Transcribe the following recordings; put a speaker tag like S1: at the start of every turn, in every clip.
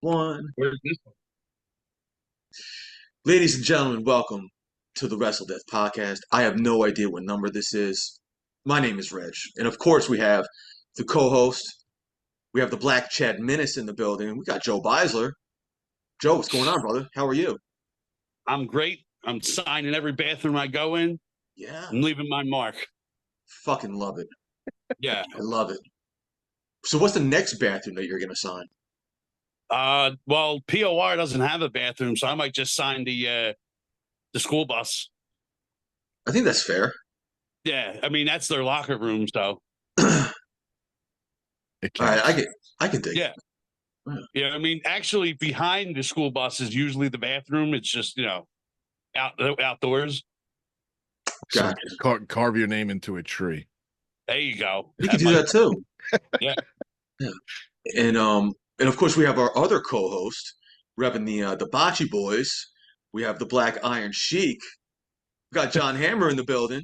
S1: One.
S2: Where's this one?
S1: Ladies and gentlemen, welcome to the WrestleDeath podcast. I have no idea what number this is. My name is Reg. And of course, we have the co host. We have the Black Chad Menace in the building. We got Joe Beisler. Joe, what's going on, brother? How are you?
S2: I'm great. I'm signing every bathroom I go in.
S1: Yeah,
S2: I'm leaving my mark.
S1: fucking love it.
S2: Yeah.
S1: I love it. So, what's the next bathroom that you're going to sign?
S2: Well, POR doesn't have a bathroom, so I might just sign the school bus.
S1: I think that's fair.
S2: Yeah, I mean that's their locker room, so
S1: All
S3: It
S1: right,
S3: counts.
S1: I can dig it.
S2: yeah. Yeah, I mean actually behind the school bus is usually the bathroom. It's just, outdoors.
S3: So
S1: Gotcha.
S3: carve your name into a tree.
S2: There you go.
S1: You could
S2: That
S1: do
S2: might
S1: that too.
S2: yeah.
S1: Yeah. And and of course we have our other co-host repping the Bocce Boys. We have the Black Iron Sheik. We got John Hammer in the building.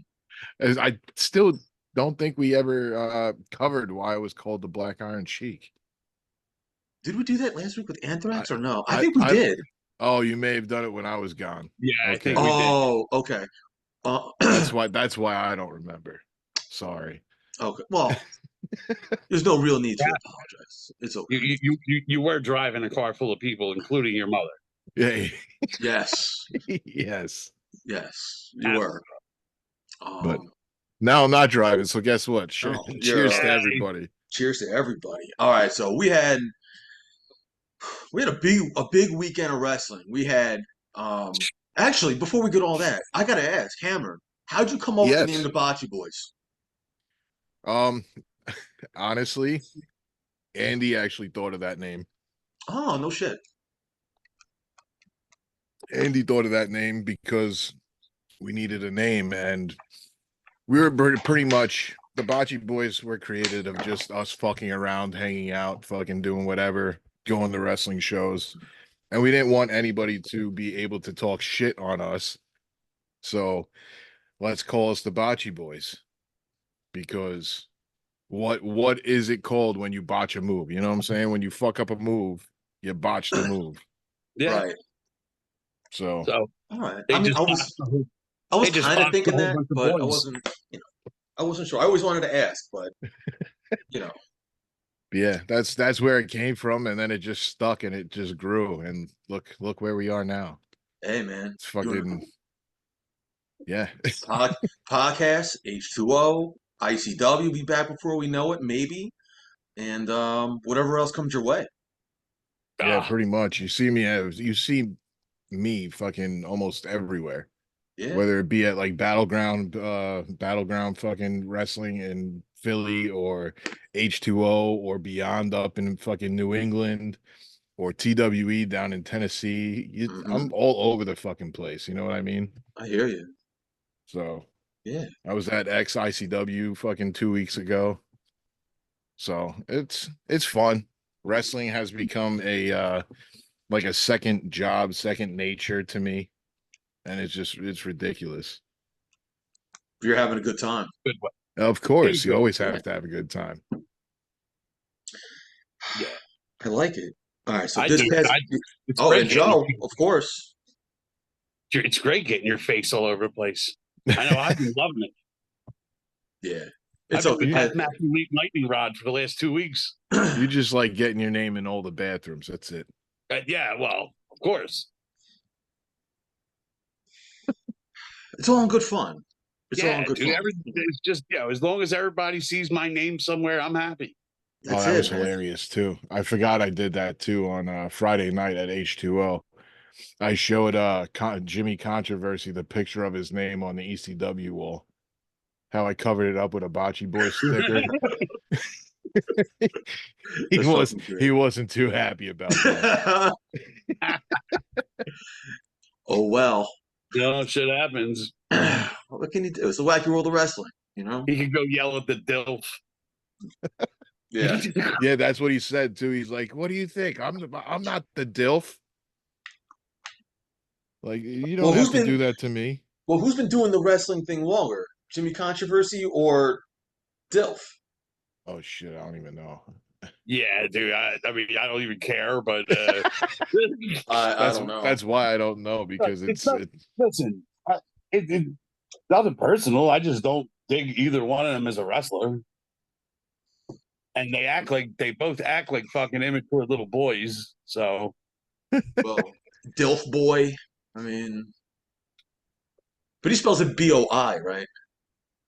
S3: As I still don't think we ever covered why it was called the Black Iron Sheik.
S1: Did we do that last week with
S3: I,
S1: Anthrax or no? I
S3: I,
S1: think we
S3: I,
S1: did.
S3: oh, you may have done it when I was gone.
S2: Yeah, I think
S3: Okay,
S2: we did.
S1: Oh, okay. Uh,
S3: that's why I don't remember. Sorry.
S1: okay. Well, there's no real need to
S2: Yeah.
S1: apologize. It's
S2: You,
S1: okay.
S2: you were driving a car full of people, including your mother.
S3: Yeah,
S1: Yes,
S3: yes.
S1: yes, you
S2: Ab-
S1: were.
S3: But
S1: Um,
S3: now I'm not driving, so guess what?
S1: no, you're.
S3: Cheers to
S2: Hey,
S3: everybody.
S1: Cheers to everybody. All right, so we had a big weekend of wrestling. We had actually before we get all that, I gotta ask, Hammer, how'd you come up with the name
S3: Yes.
S1: the Bocce Boys?
S3: Um, honestly, Andy actually thought of that name.
S1: Oh, no shit.
S3: Andy thought of that name because we needed a name, and we were pretty much the Bocce Boys were created of just us fucking around, hanging out, fucking doing whatever, going to wrestling shows, and we didn't want anybody to be able to talk shit on us. So let's call us the Bocce Boys because what is it called when you botch a move? You know what I'm saying? When you fuck up a move, you botch the move.
S2: yeah.
S1: Right.
S3: So
S2: So
S1: All right. I
S2: they
S1: mean,
S2: just boxed a whole,
S1: I was
S2: they just
S1: kind of
S2: boxed a
S1: thinking
S2: whole
S1: that,
S2: bunch of
S1: but
S2: boys.
S1: I wasn't sure. I always wanted to ask, but you know,
S3: yeah, that's where it came from, and then it just stuck and it just grew. And look where we are now.
S1: hey man,
S3: It's
S1: doing
S3: fucking yeah.
S1: pod, podcast, H2O, ICW, be back before we know it, maybe, and whatever else comes your way.
S3: Yeah,
S2: Ah,
S3: pretty much. You see me fucking almost everywhere.
S1: Yeah.
S3: Whether it be at like battleground fucking wrestling in Philly or H2O or beyond up in fucking New England or TWE down in Tennessee.
S1: Hmm.
S3: I'm all over the fucking place, you know what I mean?
S1: I hear you.
S3: So
S1: Yeah.
S3: I was at X ICW fucking 2 weeks ago. So it's fun. Wrestling has become a like a second job, second nature to me, and it's ridiculous.
S1: You're having a good time.
S2: good one.
S3: Of
S2: It was
S3: course, you
S2: good.
S3: always
S1: Yeah.
S3: have to have a good time.
S2: Yeah,
S1: I like it. All right. So
S2: I
S1: this
S2: do.
S1: past.
S2: It's
S1: Oh,
S2: great
S1: and
S2: getting
S1: Joe, of course.
S2: it's great getting your face all over the place. I know I've been loving it.
S1: Yeah.
S2: I've
S1: It's
S2: been
S1: okay.
S2: with
S3: you
S2: that Matthew Lee lightning rod for the last 2 weeks.
S3: you just like getting your name in all the bathrooms. That's it.
S2: Yeah, well, of course.
S1: It's all in good fun. It's all in
S2: Yeah,
S1: good
S2: dude.
S1: fun.
S2: It's just as long as everybody sees my name somewhere, I'm happy.
S3: Oh,
S1: That's
S3: that
S1: it,
S3: was
S1: man.
S3: hilarious too. I forgot I did that too on Friday night at H2O. I showed Jimmy Controversy the picture of his name on the ECW wall. How I covered it up with a Bocce Boy sticker. he
S1: That's
S3: was
S1: fucking
S3: he
S1: great.
S3: wasn't too happy about that.
S1: Oh well.
S2: No, shit happens.
S1: What can you do? It's the wacky world of wrestling, you know?
S2: He could go yell at the DILF.
S1: Yeah.
S3: Yeah, that's what he said too. He's like, "What do you think? I'm not the DILF. Like, you
S1: Well,
S3: don't have to do that to me."
S1: who's been doing the wrestling thing longer? Jimmy Controversy or Dilf?
S3: Oh shit, I don't even know.
S2: Yeah, dude. I mean, I don't even care, but
S1: I don't know.
S3: That's why I don't know, because
S2: it's not. Listen, it's nothing personal. I just don't dig either one of them as a wrestler, and they both act like fucking immature little boys. So
S1: Well, Dilf Boy. I mean, but he spells it BOI, right?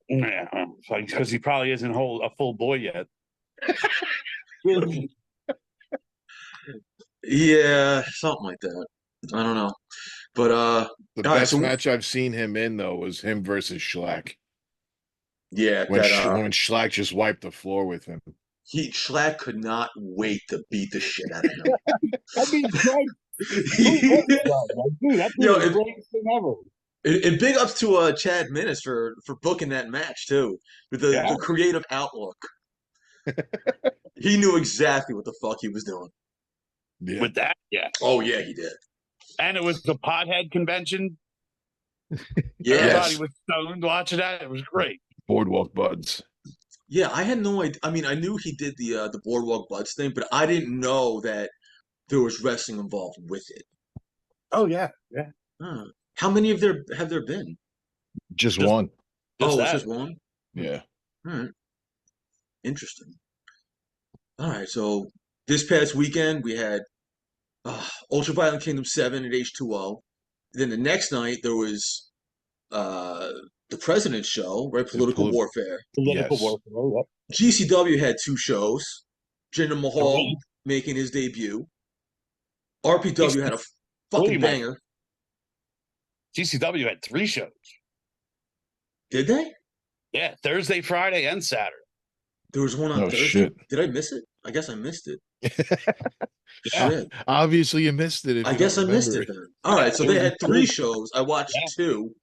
S2: yeah, like because he probably isn't a full boy yet.
S1: Yeah, something like that. I don't know. But
S3: The
S1: all right,
S3: best
S1: so
S3: match I've seen him in though was him versus Schlack.
S1: yeah,
S3: When
S1: that
S3: when Schlack just wiped the floor with him.
S1: Schlack could not wait to beat the shit out of him.
S2: I mean, Greg, who was that? Like, dude, that's
S1: Yo,
S2: the greatest thing ever.
S1: and big ups to Chad Minnis for booking that match too, with
S2: Yeah,
S1: the creative outlook. He knew exactly what the fuck he was doing.
S3: Yeah.
S2: with that, yeah.
S1: Oh yeah, he did.
S2: And it was the pothead convention.
S1: Yeah,
S2: Everybody
S3: Yes.
S2: was stoned watching that. It was great.
S3: Boardwalk Buds.
S1: yeah. I had no idea. I mean, I knew he did the Boardwalk Buds thing, but I didn't know that there was wrestling involved with it.
S2: Oh yeah, yeah.
S1: Huh. How many of there have there been?
S3: Just
S2: Just
S3: one.
S2: just
S1: Oh, it's
S2: that.
S1: just one.
S3: Yeah.
S1: All right, interesting. All right, so this past weekend we had Ultraviolent Kingdom 7 at H2O. Then the next night there was uh, the President's Show, right?
S3: The
S1: Political Warfare.
S2: Political
S3: yes.
S2: warfare. Oh, yep.
S1: GCW had two shows. Jinder Mahal
S2: Three,
S1: making his debut. RPW had a
S2: three,
S1: fucking
S2: my
S1: banger.
S2: GCW had 3 shows.
S1: Did they?
S2: Yeah, Thursday, Friday, and Saturday.
S1: There was one on
S3: Oh
S1: Thursday.
S3: shit.
S1: Did I miss it? I guess I missed it.
S2: Yeah,
S1: Shit.
S3: Obviously you missed it if
S1: I
S3: you don't
S1: guess I missed
S3: remember
S1: it
S3: it.
S1: then. All
S2: yeah.
S1: right, so they had
S2: It was,
S1: three shows. I watched
S2: yeah.
S1: two.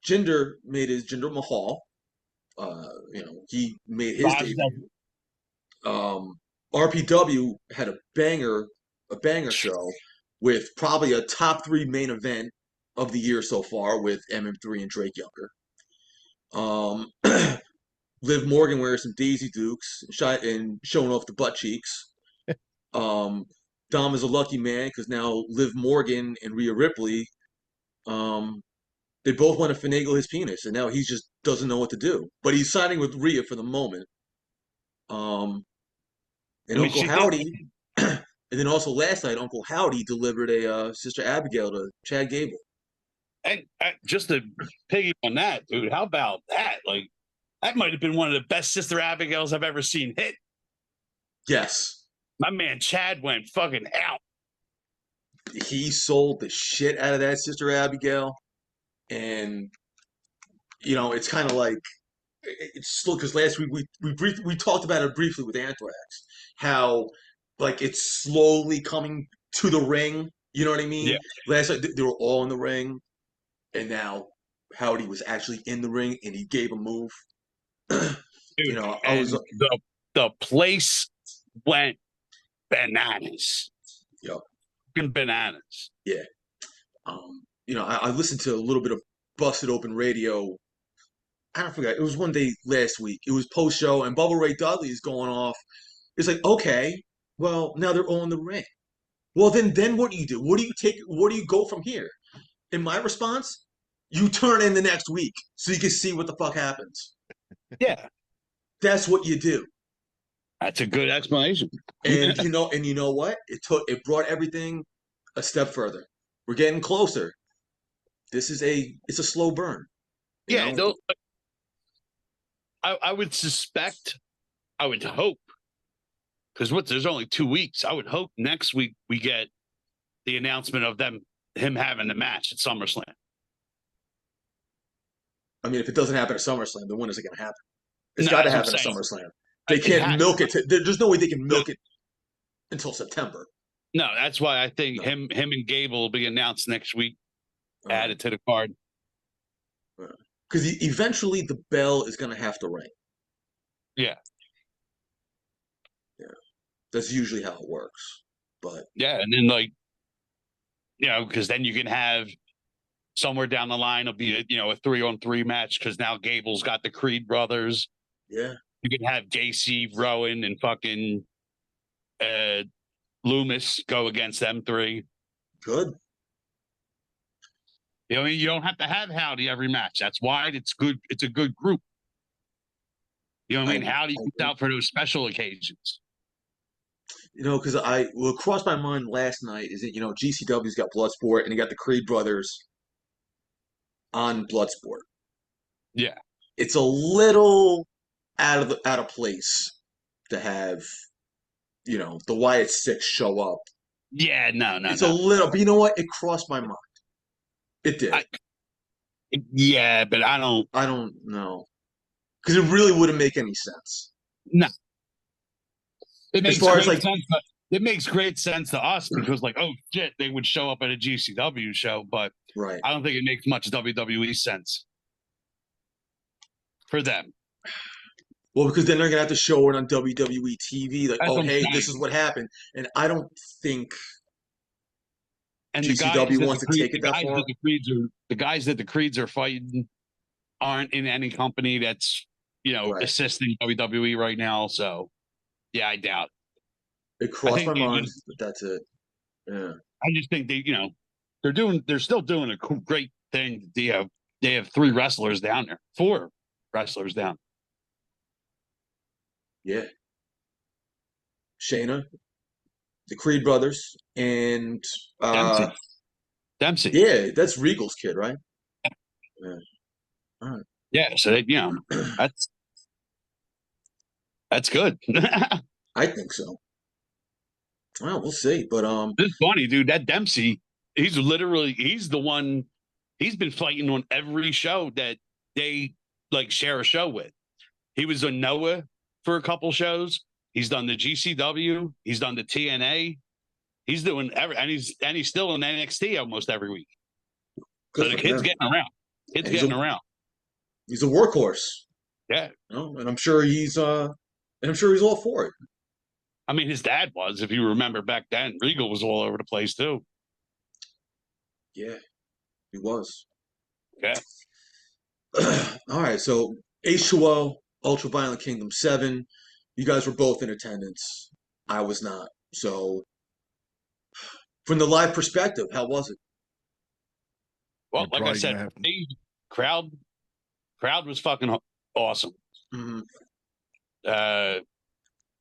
S1: Jinder made his Jinder Mahal. He made his
S2: Raj,
S1: debut. RPW had a banger show with probably a top three main event of the year so far with MM3 and Drake Younger. Um, Liv Morgan wearing some Daisy Dukes and showing off the butt cheeks. Um, Dom is a lucky man because now Liv Morgan and Rhea Ripley, um, they both want to finagle his penis, and now he just doesn't know what to do. But he's signing with Rhea for the moment. Um,
S2: I
S1: and
S2: mean,
S1: Uncle
S2: she did,
S1: Howdy, and then also last night, Uncle Howdy delivered a Sister Abigail to Chad Gable.
S2: and just to piggy on that, dude. How about that? Like, that might have been one of the best Sister Abigails I've ever seen hit.
S1: Yes,
S2: My man Chad went fucking out.
S1: he sold the shit out of that Sister Abigail, and it's kind of like it's slow because last week we talked about it briefly with Anthrax, how like it's slowly coming to the ring. You know what I
S2: Yeah,
S1: mean? Last night they were all in the ring, and now Howdy was actually in the ring, and he gave a move.
S2: dude.
S1: I
S2: And
S1: was,
S2: the place went bananas.
S1: you
S2: Fucking bananas.
S1: yeah. I listened to a little bit of Busted Open Radio. I don't forget. It was one day last week. It was post show, and Bubba Ray Dudley is going off. It's like, okay, well, now they're all in the ring. Well, then what do you do? What do you take? Where do you go from here? In my response, you turn in the next week so you can see what the fuck happens.
S2: Yeah,
S1: That's what you do.
S2: that's a good explanation.
S1: And you know what? It brought everything a step further. We're getting closer. It's a slow burn. You
S2: Yeah,
S1: know,
S2: no, I would suspect, I would hope, because there's only 2 weeks. I would hope next week we get the announcement of him having the match at SummerSlam.
S1: I mean, if it doesn't happen at SummerSlam, then when is it going to happen? It's
S2: No,
S1: got to
S2: that's what I'm
S1: happen at
S2: saying.
S1: SummerSlam. They
S2: It
S1: can't
S2: has.
S1: milk it. There's no way they can milk it until September.
S2: No, that's why I think
S1: No.
S2: him and Gable will be announced next week,
S1: Uh,
S2: added to the card.
S1: Because eventually the bell is going to have to ring.
S2: Yeah.
S1: Yeah, that's usually how it works. But
S2: Yeah, and then because then you can have somewhere down the line it'll be a 3-on-3 match because now Gable's got the Creed brothers.
S1: yeah,
S2: You can have JC, Rowan, and fucking Loomis go against them three.
S1: Good.
S2: You know, what I mean, you don't have to have Howdy every match. That's why it's good. It's a good group. You know what I mean? Howdy comes out for those special occasions.
S1: You know, because what crossed my mind last night is that, you know, GCW's got Bloodsport and you got the Creed brothers on Bloodsport.
S2: Yeah.
S1: It's a little out of place to have, you know, the Wyatt Six show up.
S2: Yeah, no.
S1: It's a little, but you know what? It crossed my mind. It did.
S2: Yeah, but I don't.
S1: I don't know. Because it really wouldn't make any sense.
S2: No. It
S1: As
S2: makes
S1: far as
S2: great
S1: like,
S2: sense. It makes great sense to us because, like, oh shit, they would show up at a GCW show, but
S1: right.
S2: I don't think it makes much WWE sense for them.
S1: Well, because then they're gonna have to show it on WWE TV, like,
S2: That's
S1: oh,
S2: what I'm
S1: hey, this
S2: saying.
S1: is what happened, and I don't think
S2: And
S1: GCW wants to take it that far.
S2: The guys that the Creeds are fighting aren't in any company that's, you know,
S1: Right.
S2: assisting WWE right now. So, yeah, I doubt.
S1: It crossed my mind, but that's it. Yeah.
S2: I just think they, you know, they're still doing a great thing. They have 3 wrestlers down there, 4 wrestlers down.
S1: Yeah. Shayna, the Creed brothers, and
S2: Dempsey.
S1: yeah, that's Regal's kid, right? Yeah. All right.
S2: Yeah, so you know, that's good.
S1: I think so. Well, we'll see, but
S2: It's funny, dude. That Dempsey, he's the one. He's been fighting on every show that they like share a show with. He was on Noah for a couple shows. He's done the GCW. He's done the TNA. He's doing and he's still in NXT almost every week.
S1: good
S2: So the
S1: for
S2: kid's
S1: him.
S2: getting around. Kid's
S1: And
S2: getting around.
S1: he's a workhorse.
S2: Yeah.
S1: You know, and I'm sure he's all for it.
S2: I mean, his dad was, if you remember back then, Regal was all over the place too.
S1: Yeah, he was.
S2: Yeah.
S1: All right, so H2O, Ultra Violent Kingdom 7. You guys were both in attendance. I was not. So, from the live perspective, how was it?
S2: Well, like I said, crowd was fucking awesome.
S1: Mm-hmm.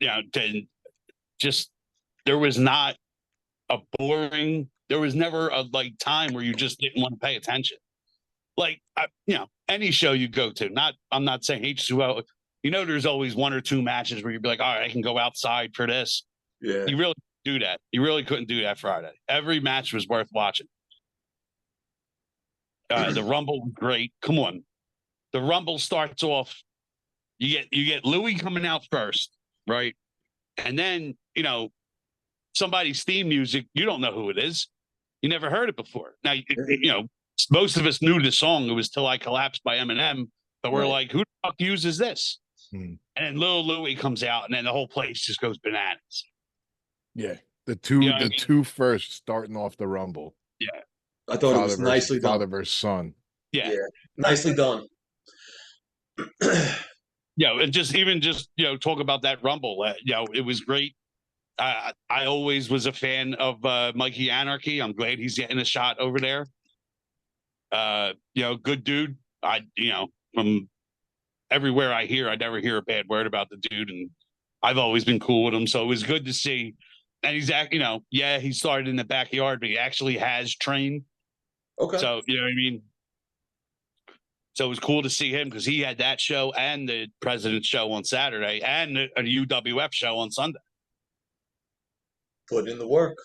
S2: You know, just there was not a boring. There was never a like time where you just didn't want to pay attention. Like you know, any show you go to. I'm not saying H2O. You know, there's always 1 or 2 matches where you'd be like, all right, I can go outside for this.
S1: Yeah.
S2: You really do that. You really couldn't do that Friday. Every match was worth watching. The Rumble was great. Come on, the Rumble starts off. You get Louis coming out first, right? And then, you know, somebody's theme music, you don't know who it is. You never heard it before. Now, you know, most of us knew the song. It was Till I Collapsed by Eminem. But we're like, who the fuck uses this? And then Lil Louis comes out, and then the whole place just goes bananas.
S3: Yeah. The two first starting off the Rumble.
S2: Yeah.
S1: I thought it was nicely done.
S3: Father versus son.
S2: Yeah.
S1: Nicely done.
S2: Yeah, and even just you know, talk about that Rumble. You know, it was great. I always was a fan of Mikey Anarchy. I'm glad he's getting a shot over there. You know, good dude. You know, from everywhere I hear, I never hear a bad word about the dude, and I've always been cool with him. So it was good to see. And you know, yeah, he started in the backyard, but he actually has trained.
S1: Okay.
S2: So you know what I mean. So it was cool to see him because he had that show and the President's show on Saturday and a UWF show on Sunday.
S1: Putting in the work.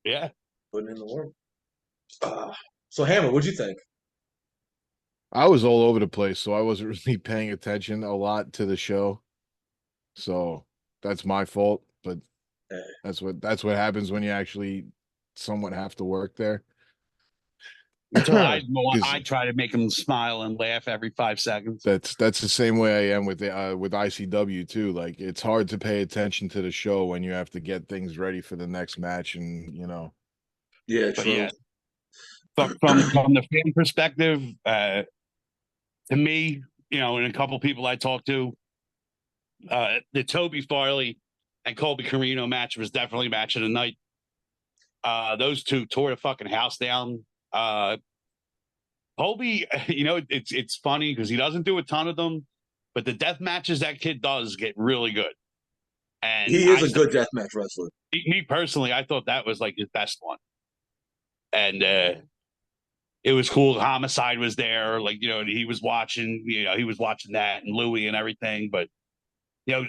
S2: Yeah.
S1: Putting in the work. So, Hammer, what'd you think?
S3: I was all over the place, so I wasn't really paying attention a lot to the show. So that's my fault, but that's what happens when you actually somewhat have to work there.
S2: Until I try to make him smile and laugh every 5 seconds.
S3: That's the same way I am with ICW too. Like it's hard to pay attention to the show when you have to get things ready for the next match, and you know.
S1: Yeah, true.
S2: Yeah, from the fan perspective, to me, you know, and a couple people I talked to, The Toby Farley and Colby Carino match was definitely match of the night. Those two tore the fucking house down. Colby, it's funny because he doesn't do a ton of them, but the death matches that kid does get really good. And
S1: He is a good deathmatch wrestler.
S2: Me personally, I thought that was like his best one. And it was cool. Homicide was there, like he was watching. He was watching that and Louie and everything. But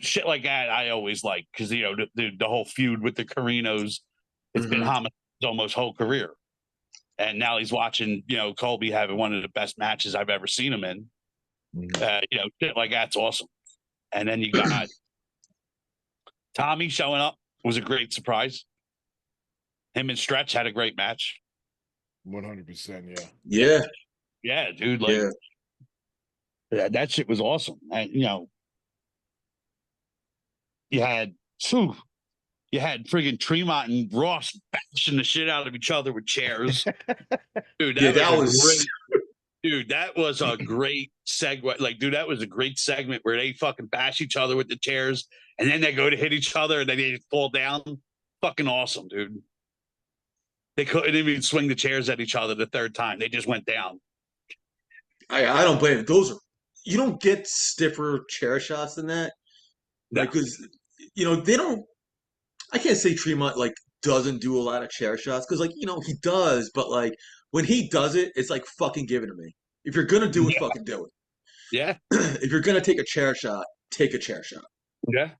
S2: shit like that, I always like because the whole feud with the Carinos. It's been Homicide's almost whole career, and now he's watching Colby having one of the best matches I've ever seen him in. Shit like that's awesome. And then you got Tommy showing up was a great surprise. Him and Stretch had a great match.
S3: 100%,
S1: yeah.
S2: Yeah, dude. Like, that shit was awesome. And you had friggin' Tremont and Ross bashing the shit out of each other with chairs. Dude, that was a great segue. Like, dude, that was a great segment where they fucking bash each other with the chairs and then they go to hit each other and then they fall down. Fucking awesome, dude. They couldn't even swing the chairs at each other the third time. They just went down.
S1: I don't blame it. You don't get stiffer chair shots than that.
S2: No.
S1: Like, because, they don't, I can't say Tremont, like, doesn't do a lot of chair shots. Because, like, he does. But, like, when he does it, it's like, fucking give it to me. If you're going to do it, fucking do it.
S2: Yeah.
S1: If you're going to take a chair shot, take a chair shot.
S2: Yeah.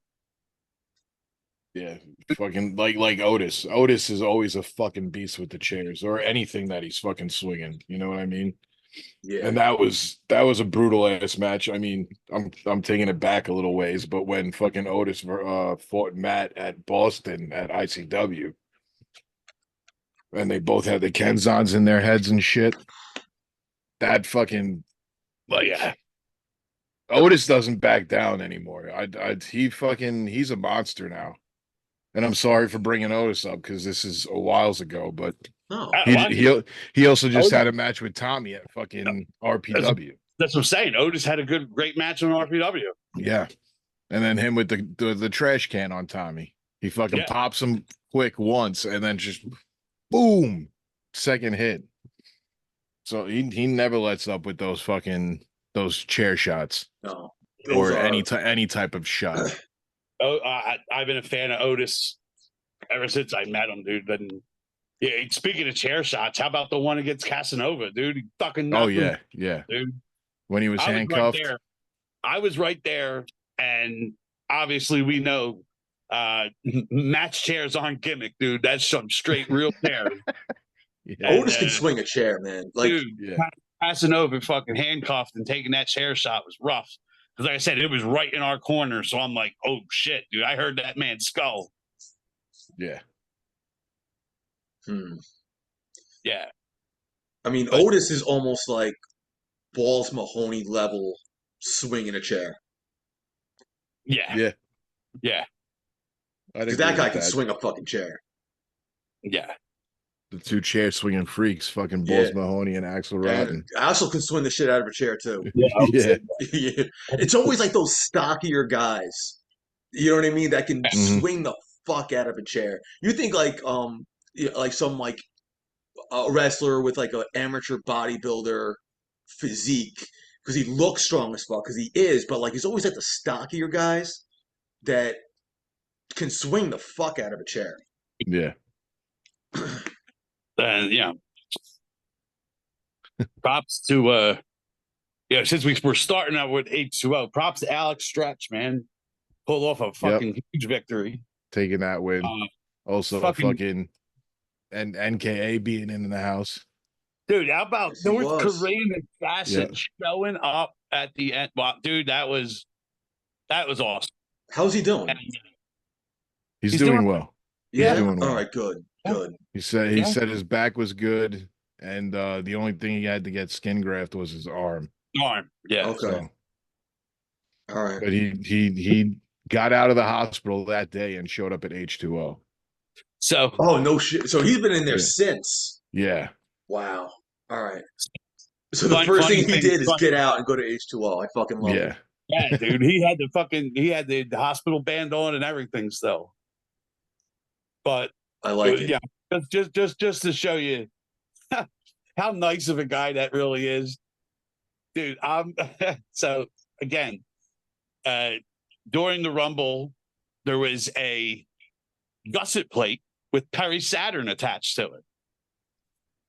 S3: Yeah, fucking like Otis. Otis is always a fucking beast with the chairs or anything that he's fucking swinging. You know what I mean?
S1: Yeah.
S3: And that was a brutal ass match. I mean, I'm taking it back a little ways, but when fucking Otis fought Matt at Boston at ICW, and they both had the Kenzons in their heads and shit, that fucking Otis doesn't back down anymore. He's a monster now. And I'm sorry for bringing Otis up because this is a whiles ago, but
S1: No.
S3: he also just had a match with Tommy at fucking RPW.
S2: That's what I'm saying. Otis had a great match on RPW.
S3: Yeah, and then him with the trash can on Tommy. He fucking pops him quick once and then just boom, second hit. So he never lets up with those chair shots.
S1: No.
S3: Or any type of shot.
S2: I've been a fan of Otis ever since I met him, dude. But speaking of chair shots, how about the one against Casanova, dude? He fucking knocked him, dude.
S3: When he was handcuffed.
S2: I was right there, and obviously we know match chairs aren't gimmick, dude. That's some straight real chair.
S1: Otis can swing a chair, man. Like,
S2: dude, Casanova fucking handcuffed and taking that chair shot was rough. Because, like I said, it was right in our corner. So I'm like, oh, shit, dude. I heard that man's skull.
S3: Yeah.
S2: Yeah.
S1: I mean, Otis is almost like Balls Mahoney level swinging a chair.
S2: Yeah.
S1: Because that guy can swing a fucking chair.
S2: Yeah.
S3: The two chair swinging freaks, fucking Balls Mahoney and Axel Rotten.
S1: Axel can swing the shit out of a chair too.
S2: Yeah.
S1: It's always like those stockier guys. You know what I mean? That can swing the fuck out of a chair. You think like some like a wrestler with like an amateur bodybuilder physique because he looks strong as fuck because he is, but like he's always like the stockier guys that can swing the fuck out of a chair.
S3: Yeah.
S2: Props to since we're starting out with H2O, props to Alex Stretch, man. Pulled off a fucking huge victory.
S3: Taking that win. Also fucking and NKA being in the house.
S2: Dude, how about North Korean assassin showing up at the end? Wow, dude, that was awesome.
S1: How's he doing?
S3: He's doing well.
S1: Yeah.
S3: He's doing well.
S1: All right, good.
S3: He said his back was good, and the only thing he had to get skin graft was his arm.
S2: Yeah.
S1: Okay.
S3: So,
S1: all right.
S3: But he got out of the hospital that day and showed up at H2O.
S2: So.
S1: Oh no shit! So he's been in there since.
S3: Yeah.
S1: Wow. All right. So the first thing he did is get out and go to H2O. I fucking love it.
S2: Yeah, dude. He had the hospital band on and everything still. But
S1: I like it.
S2: yeah, just to show you how nice of a guy that really is, dude. So again, uh, during the Rumble, there was a gusset plate with Perry Saturn attached to it.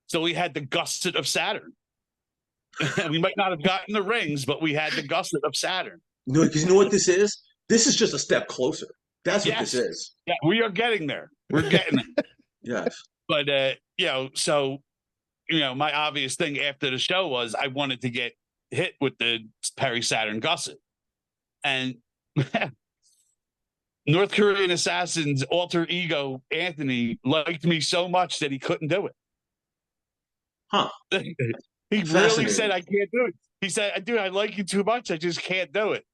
S2: So we had the gusset of Saturn. We might not have gotten the rings, but we had the gusset of Saturn.
S1: No, because you know what this is? This is just a step closer. That's what this
S2: Yes.
S1: is.
S2: Yeah, we are getting there. We're getting there.
S1: Yes.
S2: But so my obvious thing after the show was I wanted to get hit with the Perry Saturn gusset. And North Korean Assassin's alter ego, Anthony, liked me so much that he couldn't do it.
S1: Huh.
S2: He really said, I can't do it. He said, dude, I like you too much. I just can't do it.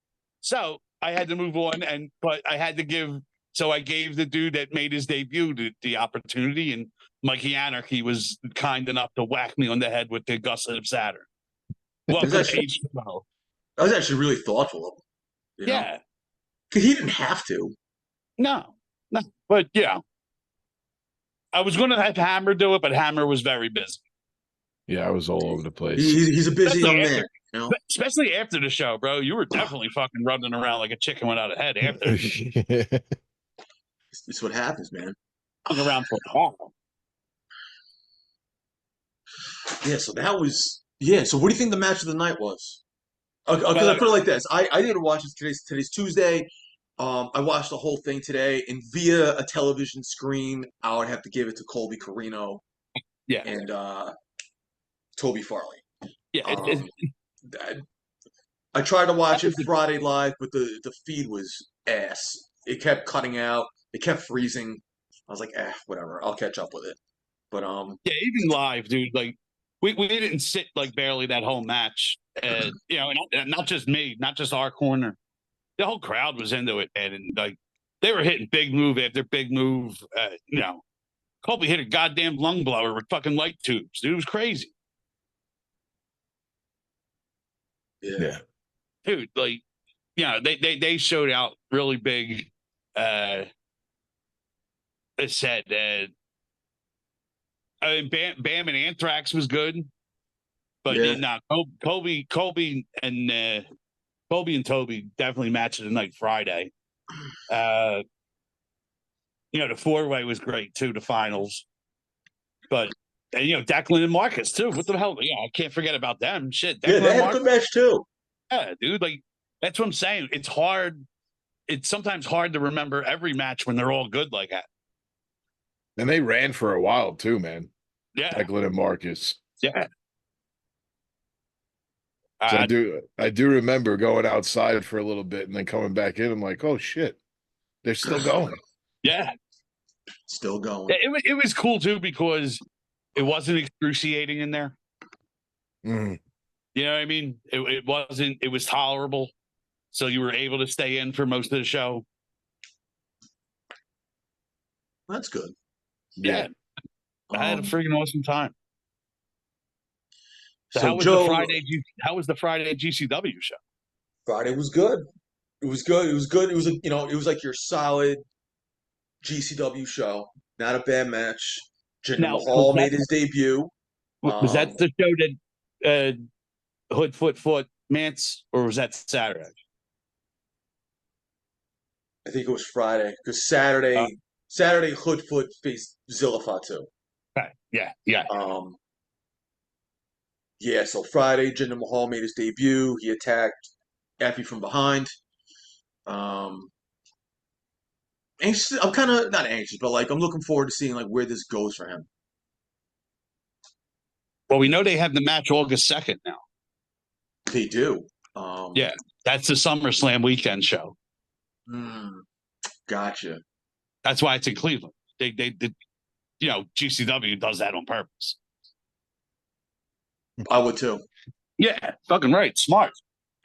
S2: So I had to move on, but I had to I gave the dude that made his debut the opportunity, and Mikey Anarchy was kind enough to whack me on the head with the gusset of Saturn. Welcome to H2O.
S1: That was actually really thoughtful of him. You know?
S2: Yeah.
S1: Because he didn't have to.
S2: No. But I was going to have Hammer do it, but Hammer was very busy.
S3: Yeah, I was all over the place.
S1: He's a busy young man. You know?
S2: Especially after the show, bro. You were definitely fucking running around like a chicken without a head after.
S1: It's what happens, man.
S2: Hung around for a while.
S1: Yeah, so that was So what do you think the match of the night was? Because I put it like this: I didn't watch it today's Tuesday. I watched the whole thing today, and via a television screen, I would have to give it to Colby Carino, and Toby Farley.
S2: Yeah,
S1: I tried to watch it Friday live, but the feed was ass. It kept cutting out. It kept freezing. I was like, whatever. I'll catch up with it. But
S2: even live, dude. Like we didn't sit like barely that whole match. And not just me, not just our corner. The whole crowd was into it, and like they were hitting big move after big move. Colby hit a goddamn lung blower with fucking light tubes. Dude, it was crazy.
S1: Yeah.
S2: Dude, like, they showed out really big. It said, Bam and Anthrax was good, but Colby and Toby definitely matched of the night Friday. The 4-way was great too, the finals. But Declan and Marcus too. What the hell? Yeah, I can't forget about them. Shit. Declan
S1: they had a good match too.
S2: Yeah, dude. Like that's what I'm saying. It's hard. It's sometimes hard to remember every match when they're all good like that.
S3: And they ran for a while too, man.
S2: Yeah.
S3: Declan and Marcus.
S2: Yeah.
S3: So I do remember going outside for a little bit and then coming back in. I'm like, oh shit, they're still going.
S2: Yeah.
S1: Still going.
S2: It was cool too because it wasn't excruciating in there.
S3: Mm.
S2: You know what I mean? It wasn't. It was tolerable, so you were able to stay in for most of the show.
S1: That's good.
S2: Yeah, I had a freaking awesome time. So how was the Friday GCW show?
S1: Friday was good. It was good. It was good. It was it was like your solid GCW show. Not a bad match. Jinder Mahal made his debut.
S2: Was that the show that Hood Foot Mance, or was that Saturday?
S1: I think it was Friday because Saturday Hoodfoot faced Zilla Fatu.
S2: Okay. Yeah.
S1: So Friday Jinder Mahal made his debut. He attacked Effie from behind. Anxious. I'm kind of not anxious, but like I'm looking forward to seeing like where this goes for him.
S2: Well, we know they have the match August 2nd now.
S1: They do.
S2: Yeah, that's the SummerSlam weekend show.
S1: Gotcha.
S2: That's why it's in Cleveland. They GCW does that on purpose.
S1: I would too.
S2: Yeah, fucking right. Smart.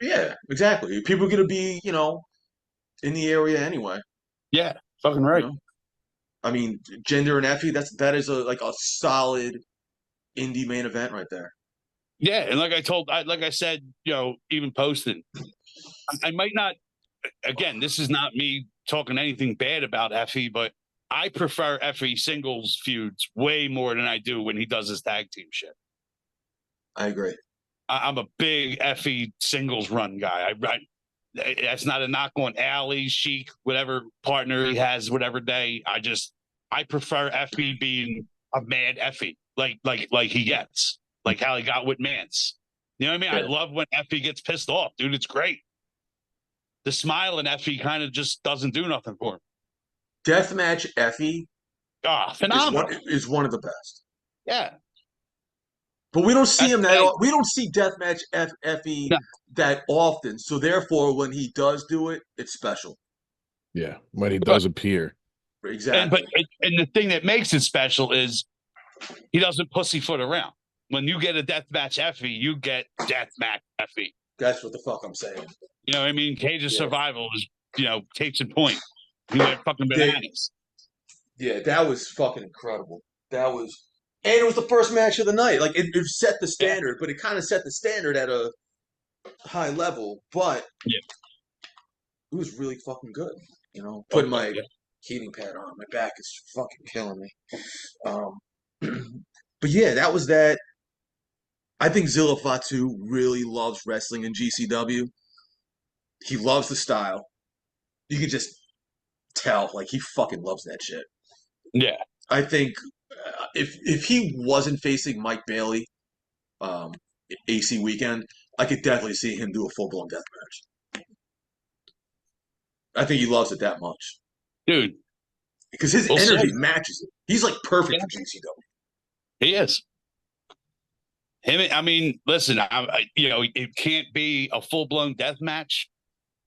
S1: Yeah, exactly. People are gonna be, in the area anyway.
S2: Yeah, fucking right.
S1: I mean, Jinder and Effie, that is a solid indie main event right there.
S2: Yeah, and like I said, even posted, I might not. Again, this is not me talking anything bad about Effie, but I prefer Effie singles feuds way more than I do when he does his tag team shit.
S1: I agree.
S2: I'm a big Effie singles run guy. That's not a knock on Alley, Sheik, whatever partner he has, whatever day. I prefer Effie being a mad Effie, like he gets, like how he got with Mance. You know what I mean?
S1: Yeah.
S2: I love when Effie gets pissed off, dude. It's great. The smile in Effie kind of just doesn't do nothing for him.
S1: Deathmatch Effie
S2: Phenomenal.
S1: is one of the best.
S2: Yeah.
S1: But we don't see him that.
S2: Hey,
S1: We don't see Deathmatch Effie
S2: no,
S1: that often. So therefore, when he does do it, it's special.
S3: Yeah, when he
S2: but
S3: does appear.
S1: Exactly.
S2: and the thing that makes it special is he doesn't pussyfoot around. When you get a deathmatch Effie, you get deathmatch Effie.
S1: That's what the fuck I'm saying.
S2: You know what I mean? Cage of
S1: Yeah.
S2: Survival is, case in point. He went fucking bananas.
S1: Yeah, that was fucking incredible. That was, and it was the first match of the night. Like it set the
S2: Yeah.
S1: standard, but it kind of set the standard at a high level. But
S2: Yeah.
S1: it was really fucking good. You know,
S2: Oh,
S1: putting my
S2: yeah.
S1: heating pad on. My back is fucking killing me. Um, but yeah, that was that. I think Zilla Fatu really loves wrestling in GCW. He loves the style. You can just tell, like he fucking loves that shit.
S2: Yeah.
S1: I think if he wasn't facing Mike Bailey, um, AC Weekend, I could definitely see him do a full blown death match. I think he loves it that much
S2: Dude,
S1: because his
S2: we'll
S1: energy
S2: see.
S1: matches it. He's like perfect
S2: Yeah,
S1: for GCW.
S2: he is. I mean, listen, it can't be a full blown death match,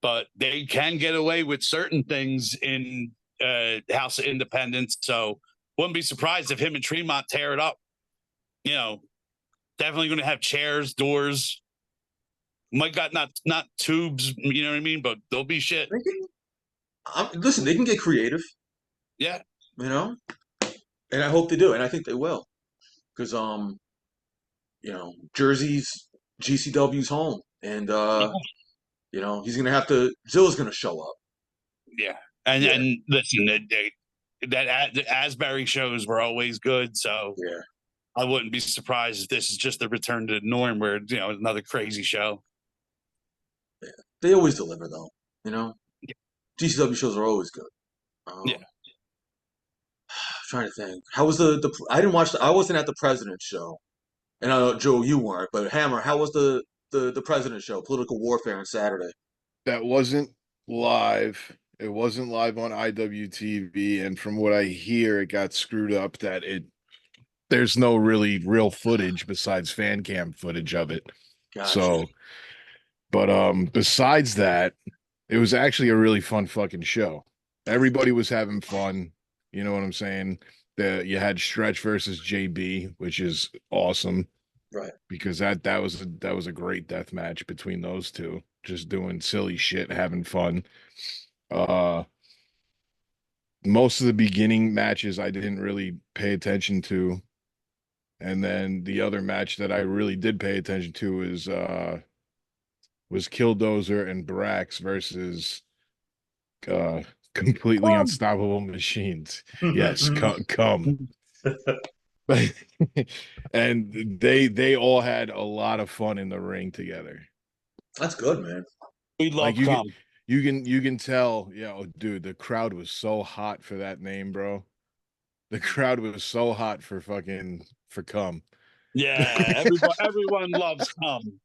S2: but they can get away with certain things in House of Independence. So wouldn't be surprised if him and Tremont tear it up. You know, definitely going to have chairs, doors. Might got not tubes, you know what I mean? But they'll be shit.
S1: Listen, they can get creative,
S2: Yeah.
S1: you know, and I hope they do, and I think they will, because Jersey's GCW's home, and he's gonna have to. Zilla's gonna show up.
S2: Yeah. And
S1: Yeah,
S2: and listen, the Asbury shows were always good, so
S1: yeah.
S2: I wouldn't be surprised if this is just a return to the norm where another crazy show.
S1: They always deliver, though. You know, GCW shows are always good.
S2: Yeah.
S1: I'm trying to think. How was the? I didn't watch. I wasn't at the President's show, and I know Joe, you weren't. But Hammer, how was the President's show? Political Warfare on Saturday.
S3: That wasn't live. It wasn't live on IWTV, and from what I hear, it got screwed up that there's no really real footage besides fan cam footage of it.
S1: Gotcha.
S3: So, but besides that, it was actually a really fun fucking show. Everybody was having fun. You know what I'm saying? You had Stretch versus JB, which is awesome
S1: Right.
S3: because that was a great death match between those two, just doing silly shit, having fun. Uh, most of the beginning matches I didn't really pay attention to, and then the other match that I really did pay attention to was Killdozer and Brax versus uh completely unstoppable machines. Yes, come. And they all had a lot of fun in the ring together.
S1: That's good, man.
S2: We
S3: Like
S2: love come.
S3: you can tell, dude, the crowd was so hot for that name, bro. The crowd was so hot for come.
S2: Yeah, everyone loves come.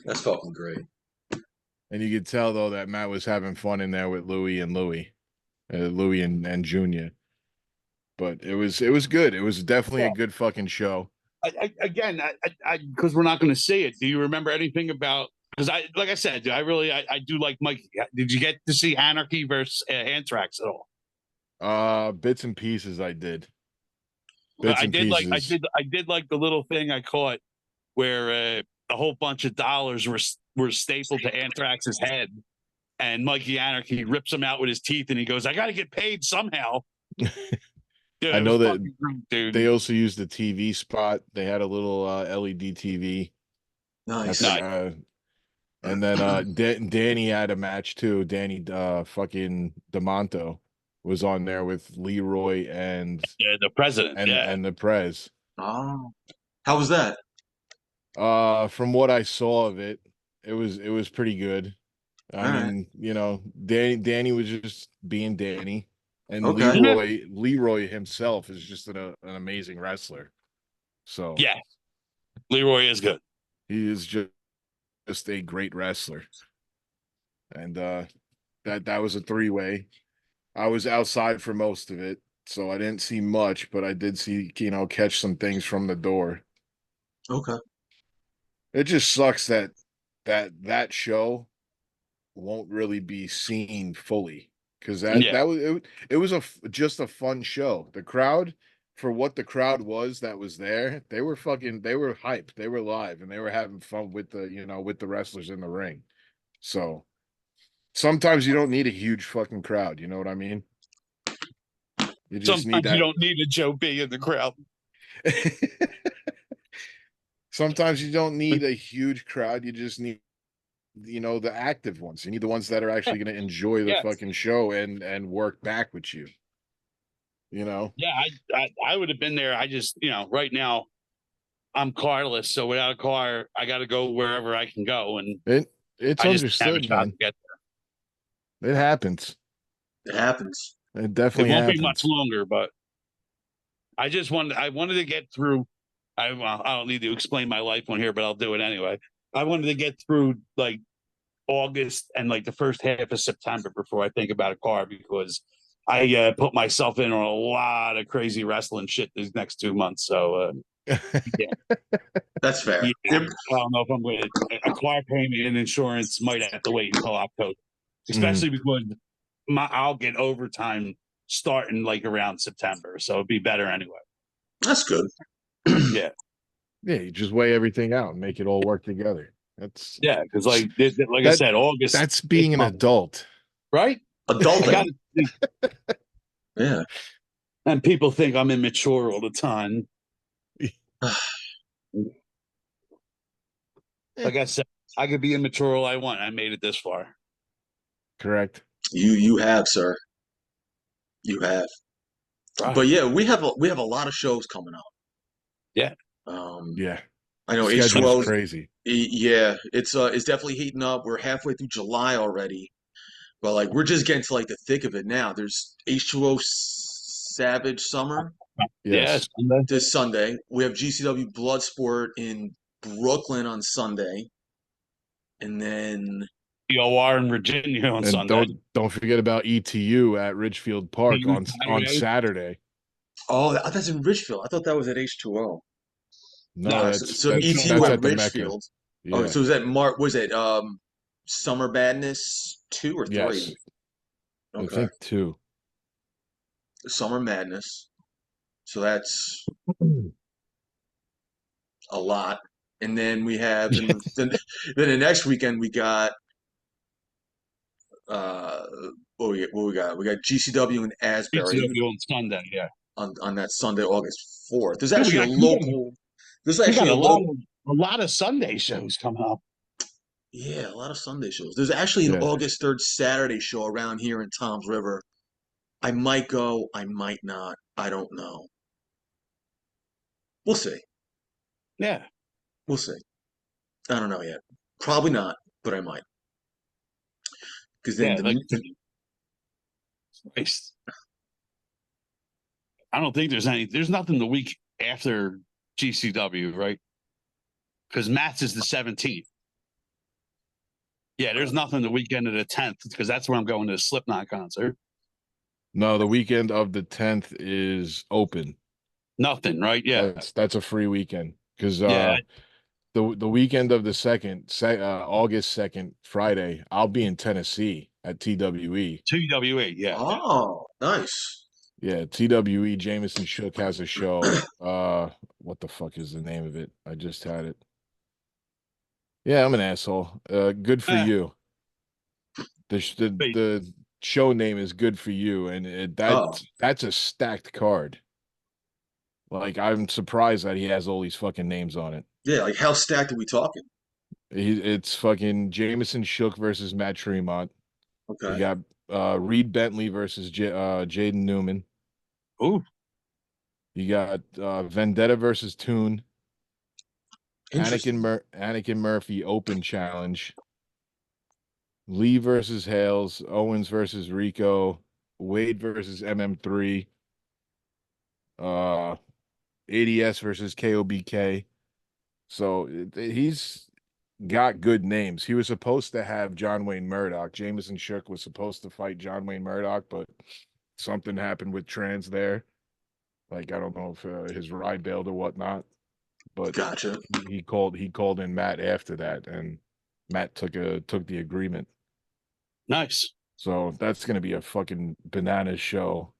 S1: That's fucking great.
S3: And you could tell though that Matt was having fun in there with Louie and Junior. But it was good. It was definitely a
S2: Yeah.
S3: good fucking show.
S2: Again, because we're not going to see it. Do you remember anything about? Because like I said, I do like Mike. Did you get to see Anarchy versus Anthrax at all?
S3: Bits and pieces I did. Bits
S2: I
S3: and
S2: did like
S3: pieces.
S2: I did like the little thing I caught where a whole bunch of dollars were stapled to Anthrax's head, and Mikey Anarchy rips him out with his teeth, and he goes, "I got to get paid somehow." Dude,
S3: I
S2: it was
S3: know that
S2: fucking great, dude.
S3: they also used the TV spot. They had a little LED TV. I
S1: Nice.
S2: Nice.
S3: forgot. And then Danny had a match too. Danny fucking DeMonto was on there with Leroy
S2: Yeah, the president. Yeah.
S3: and the Prez.
S1: Oh, how was that?
S3: From what I saw of it, it was pretty good. I
S1: All right.
S3: mean, Danny was just being Danny, and
S1: Okay.
S3: Leroy himself is just an amazing wrestler. So
S2: Yeah. Leroy is good.
S3: he is just a great wrestler. And that was a three-way. I was outside for most of it, so I didn't see much, but I did see, catch some things from the door.
S1: Okay.
S3: It just sucks that show won't really be seen fully because that
S2: Yeah.
S3: that was it was just a fun show. The crowd, for what the crowd was that was there, they were hyped, they were live, and they were having fun with the wrestlers in the ring. So sometimes you don't need a huge fucking crowd, you know what I mean? You just need
S2: Sometimes you
S3: that.
S2: don't need a Joe B in the crowd.
S3: Sometimes you don't need a huge crowd, you just need the active ones. You need the ones that are actually going to enjoy the
S2: Yeah.
S3: fucking show and work back with you. You know,
S2: Yeah. I would have been there. I just, right now I'm carless. So without a car, I got to go wherever I can go. And
S3: it's
S2: I just have a
S3: understood,
S2: shot to
S3: man.
S2: get
S3: It happens.
S1: It happens.
S3: It
S2: there. It
S3: definitely
S2: won't be much
S3: happens.
S2: longer, but I wanted to get through. I don't need to explain my life on here, but I'll do it anyway. I wanted to get through like August and like the first half of September before I think about a car because I put myself in on a lot of crazy wrestling shit these next 2 months. So yeah,
S1: That's fair.
S2: yeah,
S1: Yep.
S2: I don't know if I'm going to a car payment and insurance might have to wait until October,
S3: Mhm.
S2: especially because I'll get overtime starting like around September, so it'd be better anyway.
S1: That's good.
S2: Yeah,
S3: Yeah, you just weigh everything out and make it all work together. That's
S2: yeah, because like I
S3: that
S2: said, August
S3: that's
S2: this
S3: being an
S2: month,
S3: adult.
S2: right? I got
S1: Adulting.
S2: to,
S1: Yeah.
S2: and people think I'm immature all the time.
S3: Eh,
S2: Like I said, I could be immature all I want. I made it this far.
S3: correct.
S1: You have, sir. You have. But
S2: Right.
S1: yeah, we have a lot of shows coming up.
S2: Yeah.
S1: Um,
S3: Yeah.
S1: I know
S3: Schedule's
S1: H2O.
S3: crazy.
S1: Yeah, it's definitely heating up. We're halfway through July already, but like we're just getting to like the thick of it now. There's H2O Savage Summer
S2: Yes.
S3: Yes.
S1: this Sunday. We have GCW Bloodsport in Brooklyn on Sunday, and then
S2: The OR in Virginia on
S3: And
S2: Sunday.
S3: don't forget about ETU at Ridgefield Park on
S2: Saturday.
S3: Saturday.
S1: oh, that's in Richfield. I thought that was at H2O.
S3: No,
S1: No,
S2: No.
S1: so
S2: H O
S1: ETU
S3: that's
S1: at
S2: R.
S3: at the Mecca.
S1: Richfield. Oh,
S3: Yeah.
S1: so was that was it Summer Madness 2 or 3?
S3: Yes. I
S1: Okay,
S3: think two.
S1: Summer Madness. So that's a lot. And then we have then the next weekend we got uh what we got? We got GCW in Asbury
S2: PCW on Sunday. Yeah.
S1: on that Sunday, August 4th. There's
S2: Dude,
S1: actually a local. There's
S2: we got
S1: actually a local.
S2: a lot of Sunday shows coming up.
S1: Yeah, a lot of Sunday shows. There's actually an
S3: Yeah.
S1: August 3rd Saturday show around here in Tom's River. I might go, I might not. I don't know. We'll see.
S2: Yeah.
S1: We'll see. I don't know yet. Probably not, but I might. Because then
S2: Yeah. Like,
S1: the
S2: I don't think there's nothing the week after GCW, right? Because Matt's is the 17th. Yeah, there's nothing the weekend of the 10th because that's where I'm going to the Slipknot concert.
S3: No, the weekend of the 10th is open.
S2: Nothing, right? Yeah.
S3: That's a free weekend because
S2: Yeah.
S3: the weekend of the August 2nd, Friday, I'll be in Tennessee at TWE.
S2: TWA. Yeah.
S1: oh, nice.
S3: Yeah, TWE Jameson Shook has a show. What the fuck is the name of it? I just had it. Yeah, I'm an asshole. Good for
S2: Eh,
S3: you.
S2: wait,
S3: The show name is Good for You, and
S1: Oh,
S3: that's a stacked card. Like I'm surprised that he has all these fucking names on it.
S1: yeah. Like how stacked are we talking?
S3: It's fucking Jameson Shook versus Matt Tremont. You
S1: Okay.
S3: got Reed Bentley versus Jaden Newman.
S2: Ooh,
S3: You got Vendetta versus Toon.
S1: Interesting.
S3: Anakin Murphy Open Challenge. Lee versus Hales. Owens versus Rico. Wade versus MM3. Uh, ADS versus KOBK. So he's got good names. He was supposed to have John Wayne Murdoch. Jameson Shook was supposed to fight John Wayne Murdoch, but something happened with trans there. Like I don't know if his ride bailed or whatnot, but
S1: Gotcha.
S3: he called in Matt after that, and Matt took the agreement.
S2: nice.
S3: So that's gonna be a fucking bananas show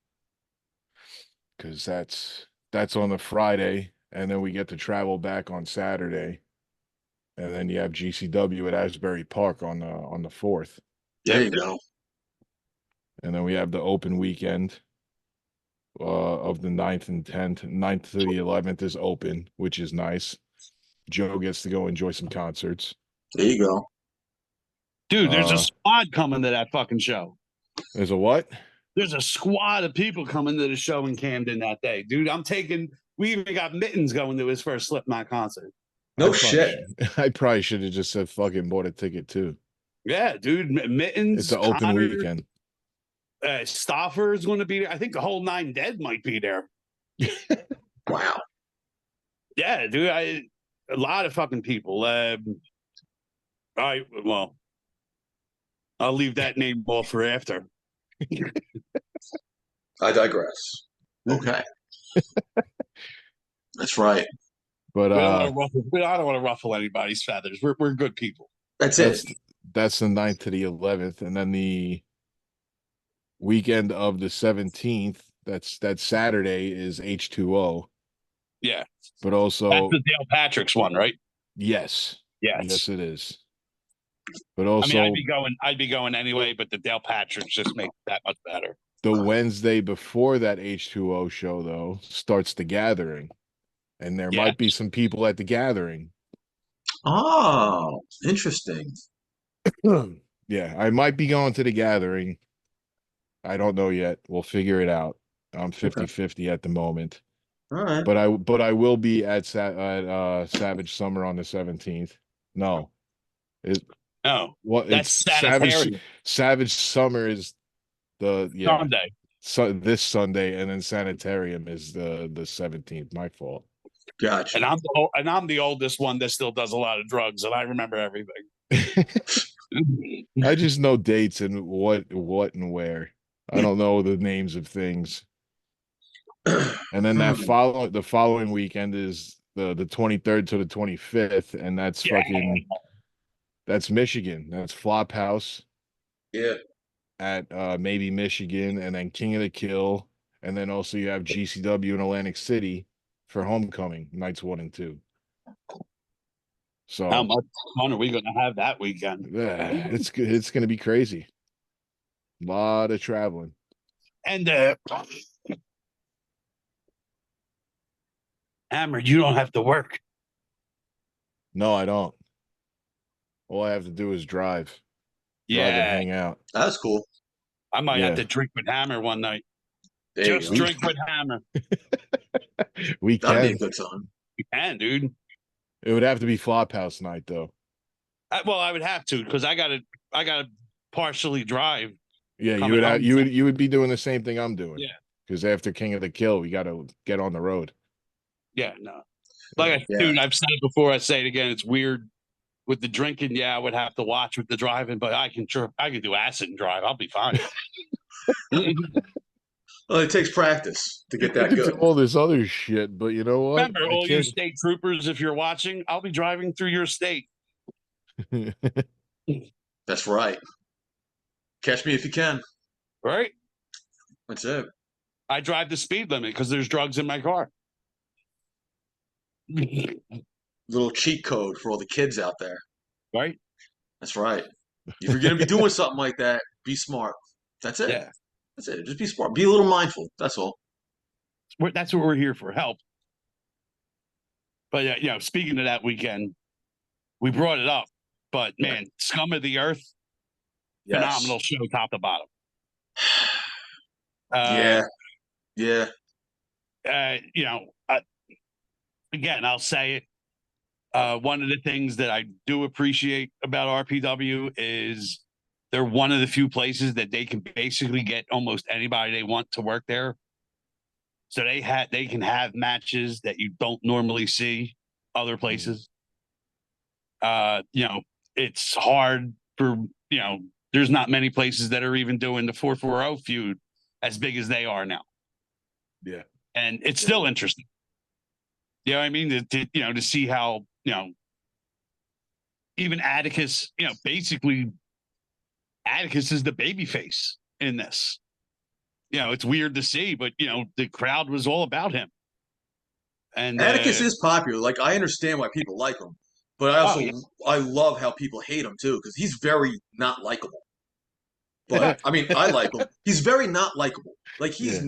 S3: because that's on the Friday, and then we get to travel back on Saturday, and then you have GCW at Asbury Park on the 4th,
S1: There
S2: Yep.
S1: you go.
S3: and then we have the open weekend of the 9th and 10th. 9th to the 11th is open, which is nice. Joe gets to go enjoy some concerts.
S1: There you go.
S2: Dude, there's a
S3: Uh,
S2: squad coming to that fucking show.
S3: there's a what?
S2: There's a squad of people coming to the show in Camden that day. Dude, we even got Mittens going to his first Slipknot concert.
S1: No shit.
S3: I probably should have just said fucking bought a ticket too.
S2: Yeah, dude.
S3: It's
S2: Mittens,
S3: an open
S2: Connor,
S3: weekend.
S2: Stoffer is going to be there. I think the whole Nine Dead might be there.
S1: Wow.
S2: Yeah, dude. A lot of fucking people. Well, I'll leave that name off for after.
S1: I digress. Okay. That's right.
S3: But
S2: I don't want to ruffle anybody's feathers. We're good people.
S1: That's it.
S3: that's the 9th to the 11th, and then the weekend of the 17th. That Saturday is H2O.
S2: Yeah,
S3: But
S2: that's
S3: also
S2: the Dale Patrick's one, right?
S3: yes,
S2: Yes.
S3: yes it is. But
S2: I mean,
S3: also
S2: I'd be going anyway, but the Dale Patrick's just makes it that much better.
S3: the Wednesday before that H2O show though starts the gathering, and there
S2: Yeah.
S3: might be some people at the gathering.
S1: Oh, interesting.
S3: Yeah, I might be going to the gathering. I don't know yet. We'll figure it out. I'm 50-50 at the moment.
S1: All right.
S3: But I will be at Savage Summer on the 17th. No. It
S2: No,
S3: what
S2: that's
S3: it's
S2: sanitarium.
S3: Savage Summer is the
S2: Sunday.
S3: So this Sunday, and then Sanitarium is the 17th. My fault.
S1: Gotcha.
S2: And I'm the oldest one that still does a lot of drugs, and I remember everything.
S3: I just know dates and what and where. I don't know the names of things. And then the following weekend is the 23rd to the 25th, and that's that's Michigan. That's Flophouse
S1: Yeah.
S3: at maybe Michigan, and then King of the Kill, and then also you have GCW in Atlantic City for Homecoming nights 1 and 2. So
S2: How much fun are we going to have that weekend?
S3: it's going to be crazy. A lot of traveling.
S2: And Hammer, you don't have to work.
S3: No, I don't. All I have to do is drive and
S2: Yeah,
S3: hang out.
S1: That's cool.
S2: I might have
S3: Yeah.
S2: to drink with Hammer one night.
S1: There you
S2: Just
S1: go.
S2: drink with Hammer.
S3: We
S1: That'd be
S3: can.
S1: a good time.
S2: You can, dude.
S3: It would have to be Flophouse night though.
S2: Well, I would have to because I gotta partially drive.
S3: Yeah, you
S2: coming
S3: would have,
S2: home.
S3: you would be doing the same thing I'm doing.
S2: Yeah.
S3: Because after King of the Kill, we got to get on the road.
S2: Yeah, no. Like
S1: Yeah.
S2: dude, I've said it before. I say it again. It's weird with the drinking. Yeah, I would have to watch with the driving, but I can do acid and drive. I'll be fine.
S1: Well, it takes practice to get
S3: I
S1: that
S3: could do
S1: good.
S3: all this other shit, but you know what?
S2: Remember,
S3: I
S2: all you
S3: can't.
S2: state troopers, if you're watching, I'll be driving through your state.
S1: That's right. Catch me if you can.
S2: Right?
S1: That's it.
S2: I drive the speed limit because there's drugs in my car.
S1: Little cheat code for all the kids out there.
S2: Right?
S1: That's right. If you're gonna be doing something like that, be smart. That's it.
S2: Yeah.
S1: That's it. Just be smart. Be a little mindful. That's all.
S2: That's what we're here for, help. But yeah, speaking of that weekend, we brought it up. But man, Scum of the Earth, phenomenal show, top to bottom.
S1: Yeah. Yeah.
S2: You know, again, I'll say it. One of the things that I do appreciate about RPW is they're one of the few places that they can basically get almost anybody they want to work there. So they can have matches that you don't normally see other places. You know, it's hard for, you know, there's not many places that are even doing the 440 feud as big as they are now.
S3: Yeah.
S2: And it's still interesting. You know what I mean? You know, to see how, you know, even Atticus, you know, basically Atticus is the baby face in this. You know, it's weird to see, but you know, the crowd was all about him. And
S1: Atticus is popular. Like, I understand why people like him, but I also
S2: yeah.
S1: I love how people hate him too, because he's very not likable. But
S3: Yeah.
S1: I mean, I like him. He's very not likable. Like
S3: Yeah.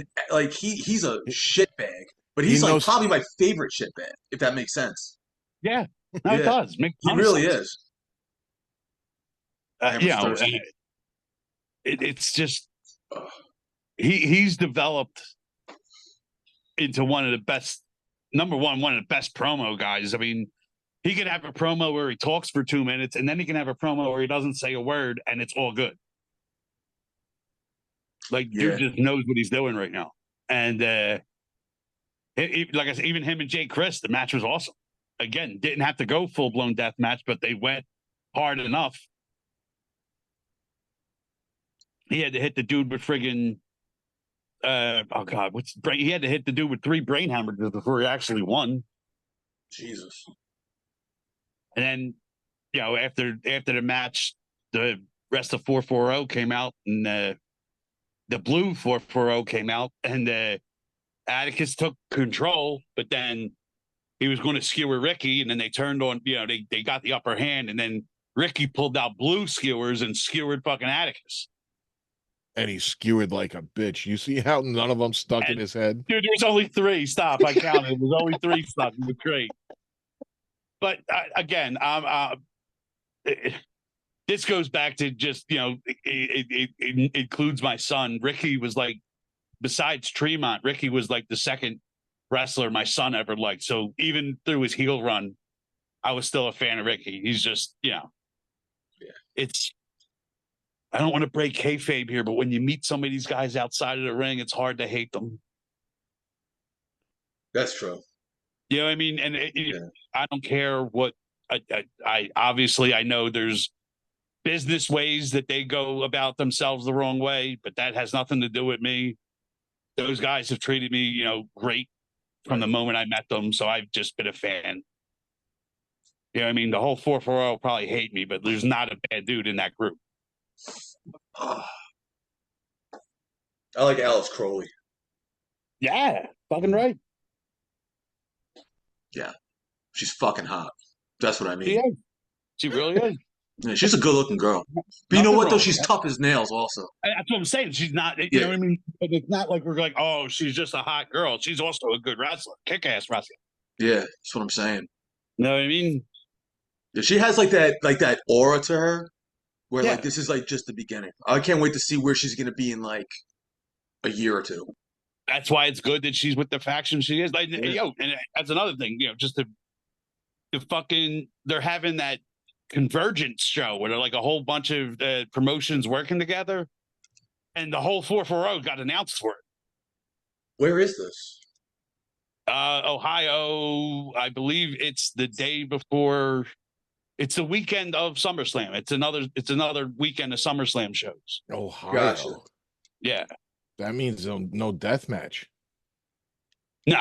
S1: he's a shitbag, but
S3: He
S1: he's like
S3: knows.
S1: probably my favorite shitbag, if that makes sense.
S2: Yeah, no, it
S1: Yeah,
S2: does make a
S1: he
S2: ton of
S1: really
S2: sense.
S1: is.
S2: You
S1: Hammer's
S2: know,
S1: thirsty.
S2: it's just
S1: Ugh.
S2: he's developed into one of the best, number one of the best promo guys. I mean, he can have a promo where he talks for 2 minutes, and then he can have a promo where he doesn't say a word, and it's all good. Like, dude
S1: Yeah,
S2: just knows what he's doing right now. And like I said, even him and Jay Chris, the match was awesome. Again, didn't have to go full blown death match, but they went hard enough. He had to hit the dude with friggin' oh god, he had to hit the dude with 3 brain hemorrhages before he actually won.
S1: Jesus.
S2: And then, you know, after the match, the rest of 440 came out, and the blue 440 came out, and Atticus took control, but then he was going to skewer Ricky, and then they turned on, you know, they got the upper hand, and then Ricky pulled out blue skewers and skewered fucking Atticus.
S3: And he skewered like a bitch. You see how none of them stuck in
S2: And
S3: his head?
S2: dude, there was only 3. Stop, I counted. There was only 3 stuck. It was great. But again, this goes back to just, you know, it includes my son. Ricky was like, besides Tremont, Ricky was like the second wrestler my son ever liked. So even through his heel run, I was still a fan of Ricky. He's just, you know, it's, I don't want to break kayfabe here, but when you meet some of these guys outside of the ring, it's hard to hate them.
S1: That's true.
S2: You know what I mean? And I don't care what, I obviously, I know there's business ways that they go about themselves the wrong way, but that has nothing to do with me. Those guys have treated me, you know, great from the moment I met them. So I've just been a fan. You know what I mean? The whole 440 will probably hate me, but there's not a bad dude in that group.
S1: I like Alice Crowley.
S2: Yeah, fucking right.
S1: Yeah, she's fucking hot. That's what I
S2: She
S1: mean.
S2: is. She really is.
S1: Yeah, she's a good-looking girl. But you know
S2: Nothing
S1: what, though?
S2: wrong with
S1: She's
S2: that.
S1: tough as nails also.
S2: That's what I'm saying. She's not, you
S1: Yeah.
S2: know what I mean? It's not like we're like, oh, she's just a hot girl. She's also a good wrestler, kick-ass wrestler.
S1: Yeah, that's what I'm saying.
S2: You know what I mean?
S1: Yeah, she has like that aura to her where
S2: Yeah.
S1: like this is like just the beginning. I can't wait to see where she's gonna be in like a year or two.
S2: That's why it's good that she's with the faction she is. Like,
S1: Yeah.
S2: yo, and that's another thing, you know, just the fucking, they're having that convergence show where they're like a whole bunch of promotions working together, and the whole 440 got announced for it.
S1: Where is this?
S2: Ohio, I believe it's the day before. It's the weekend of SummerSlam. It's another weekend of SummerSlam shows.
S3: Ohio.
S1: Gotcha.
S2: Yeah.
S3: That means no death match.
S2: No.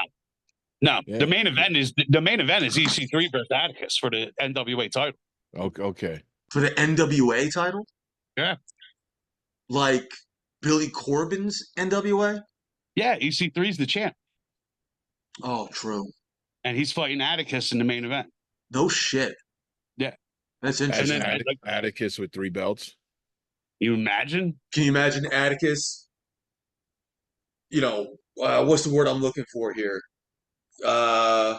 S3: Yeah.
S2: The main event is EC3 versus Atticus for the NWA title.
S3: Okay.
S1: For the NWA title?
S2: Yeah.
S1: Like Billy Corbin's NWA?
S2: Yeah, EC3 is the champ,
S1: Oh, true.
S2: and he's fighting Atticus in the main event.
S1: No shit.
S2: Yeah.
S1: That's
S2: And
S1: interesting.
S2: then, like,
S3: Atticus with 3 belts.
S2: you imagine?
S1: Can you imagine Atticus? You know, what's the word I'm looking for here? I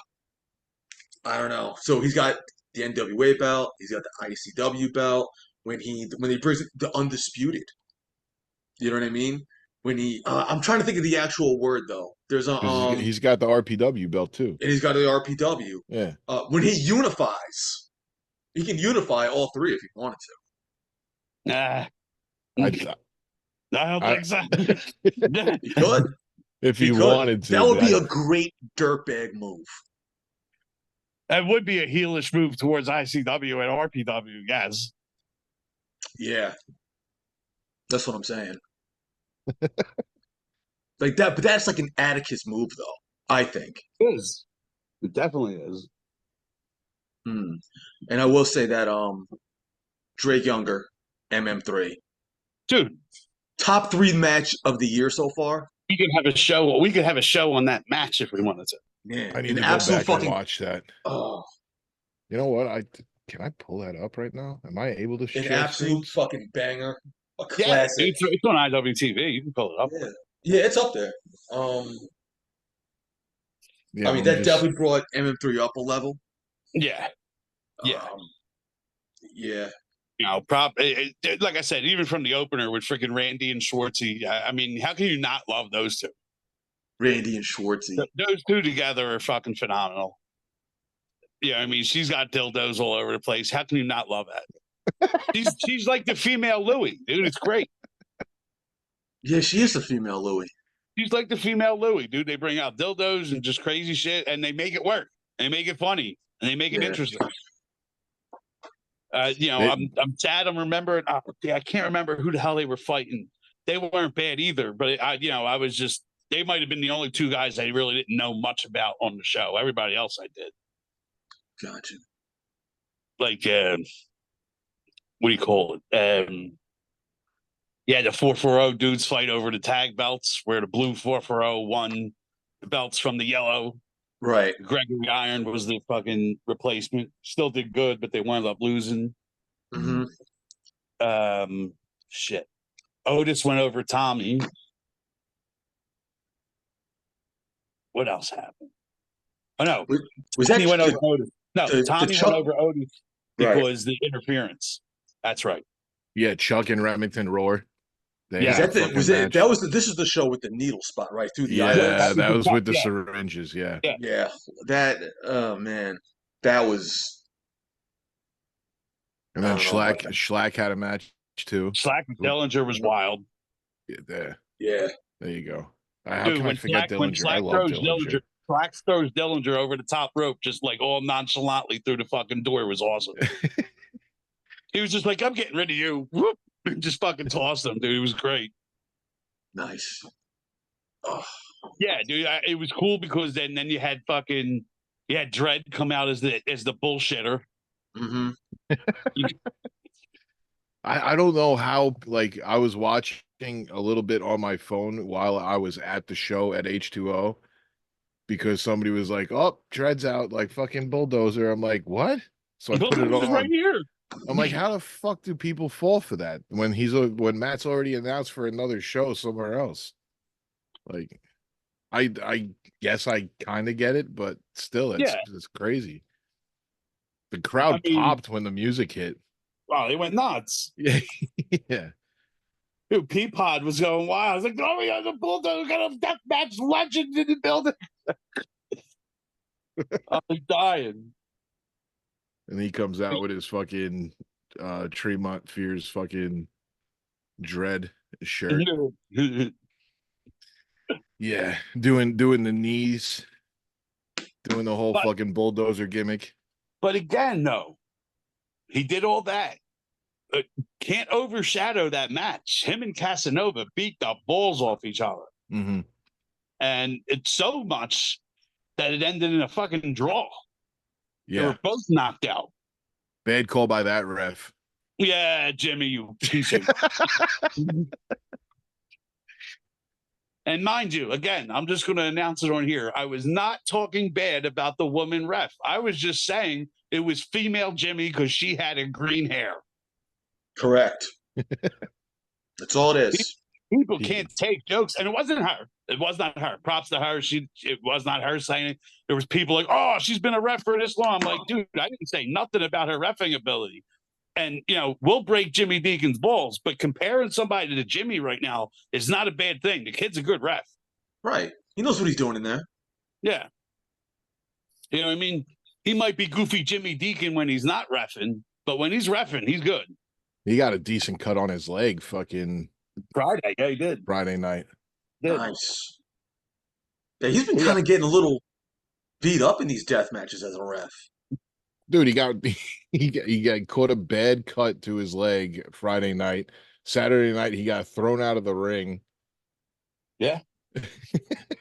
S1: don't know. So he's got the NWA belt. He's got the ICW belt. When he brings the undisputed, you know what I mean? When he, I'm trying to think of the actual word though. There's a
S3: Because he's got the RPW belt too.
S1: and he's got the RPW.
S3: Yeah.
S1: When he unifies, he can unify all three if he wanted to.
S2: Nah,
S3: I th-
S2: I don't
S3: I-
S2: think so.
S1: He could.
S3: if
S1: He
S3: he
S1: could.
S3: wanted to,
S1: That would be a great dirtbag move.
S2: That would be a heelish move towards ICW and RPW, yes.
S1: Yeah, that's what I'm saying. Like that, but that's like an Atticus move, though. I think.
S2: It is. It definitely is.
S1: Hmm. And I will say that Drake Younger, MM3,
S2: Dude,
S1: top three match of the year so far.
S2: we could have a show. We could have a show on that match if we wanted to.
S1: Man,
S3: I need
S1: an
S3: to go
S1: absolute
S3: back and
S1: fucking.
S3: watch that.
S1: Oh,
S3: You know what? Can I pull that up right now? Am I able to
S1: an
S3: share
S1: absolute
S3: screens?
S1: fucking banger, a
S2: Yeah,
S1: classic.
S2: it's on IWTV. You can pull it up.
S1: Yeah, yeah, it's up there.
S3: Yeah,
S1: I mean
S3: let me
S1: that
S3: just.
S1: definitely brought MM3 up a level.
S2: Yeah, yeah.
S1: Um, yeah,
S2: You know, like I said, even from the opener with freaking Randy and Schwartzy. I mean, how can you not love those two?
S1: Randy and Schwartzy.
S2: Those two together are fucking phenomenal. Yeah, I mean, she's got dildos all over the place. How can you not love that? She's like the female Louie, dude. It's great.
S1: Yeah, she is a female Louie.
S2: She's like the female Louie, dude. They bring out dildos and just crazy shit, and they make it work. They make it funny, and they make it
S1: Yeah.
S2: interesting. You know,
S3: It-
S2: I'm sad. I'm remembering. I can't remember who the hell they were fighting. They weren't bad either, but I was just. They might have been the only two guys I really didn't know much about on the show. Everybody else I did.
S1: Gotcha.
S2: Like, what do you call it? Yeah, the 440 dudes fight over the tag belts, where the blue 440 won the belts from the yellow.
S1: Right.
S2: Gregory Iron was the fucking replacement. Still did good, but they wound up losing.
S1: Mm-hmm.
S2: Shit. Otis went over Tommy. What else happened? Oh no,
S1: Was that
S2: Tommy went over
S1: the,
S2: Otis. No,
S1: the
S2: Tommy
S1: Chuck?
S2: went over Otis
S1: Right.
S2: because the interference. That's right.
S3: yeah, Chuck and Remington Roar. They
S2: Yeah.
S1: Was
S3: had a
S1: that the,
S3: fucking
S1: was it?
S3: match.
S1: That was the. This is the show with the needle spot right through the eye.
S3: Yeah, that was with the
S2: Yeah.
S3: syringes. Yeah.
S2: Yeah.
S1: Yeah. That. Oh man, that was.
S3: And
S1: I
S3: then
S1: don't know about
S3: Schlack had a match too.
S2: Slack with Dellinger was wild.
S3: Yeah,
S1: Yeah.
S3: there you go. How
S2: Dude,
S3: can I forget
S2: when
S3: Dillinger? I
S2: Slack
S3: love
S2: throws
S3: Dillinger.
S2: Slack throws Dillinger over the top rope, just like all nonchalantly through the fucking door was awesome. He was just like, I'm getting rid of you. Whoop. Just fucking tossed him, dude. It was great.
S1: Nice. Oh.
S2: Yeah, dude. It was cool because then you had Dredd come out as the bullshitter.
S1: Mm-hmm.
S3: I don't know how, like, I was watching a little bit on my phone while I was at the show at H2O because somebody was like, oh, Dread's out, like fucking bulldozer. I'm like, what? So I put it
S2: Bulldozer was right
S3: on.
S2: here.
S3: I'm like, how the fuck do people fall for that when when Matt's already announced for another show somewhere else? Like, I guess I kind of get it, but still, it's crazy. The crowd popped when the music hit.
S2: Wow, they went nuts.
S3: Yeah, yeah.
S2: Dude, Peapod was going wild. I was like, oh, we got the bulldozer, got a deathmatch legend in the building. I'm dying.
S3: And he comes out with his fucking Tremont Fears fucking Dread shirt. Yeah, doing the knees, doing the whole fucking bulldozer gimmick.
S2: But again, no, he did all that. Can't overshadow that match. Him and Casanova beat the balls off each other.
S3: Mm-hmm.
S2: And it's so much that it ended in a fucking draw.
S3: Yeah.
S2: They were both knocked out.
S3: Bad call by that ref.
S2: Yeah, Jimmy, you piece of. And mind you, again, I'm just going to announce it on here. I was not talking bad about the woman ref. I was just saying it was female Jimmy because she had a green hair.
S1: Correct. That's all it is.
S2: People can't take jokes, and it wasn't her. It was not her. Props to her. It was not her saying it. There was people like, "Oh, she's been a ref for this long." I'm like, dude, I didn't say nothing about her reffing ability. And we'll break Jimmy Deacon's balls, but comparing somebody to Jimmy right now is not a bad thing. The kid's a good ref.
S1: Right. He knows what he's doing in there.
S2: Yeah. You know what I mean? He might be goofy Jimmy Deacon when he's not reffing, but when he's reffing, he's good.
S3: He got a decent cut on his leg fucking
S2: Friday. Yeah, he did.
S3: Friday night.
S1: Nice. Yeah, he's been kind of getting a little beat up in these death matches as a ref.
S3: Dude, he got caught a bad cut to his leg Friday night. Saturday night he got thrown out of the ring.
S2: Yeah.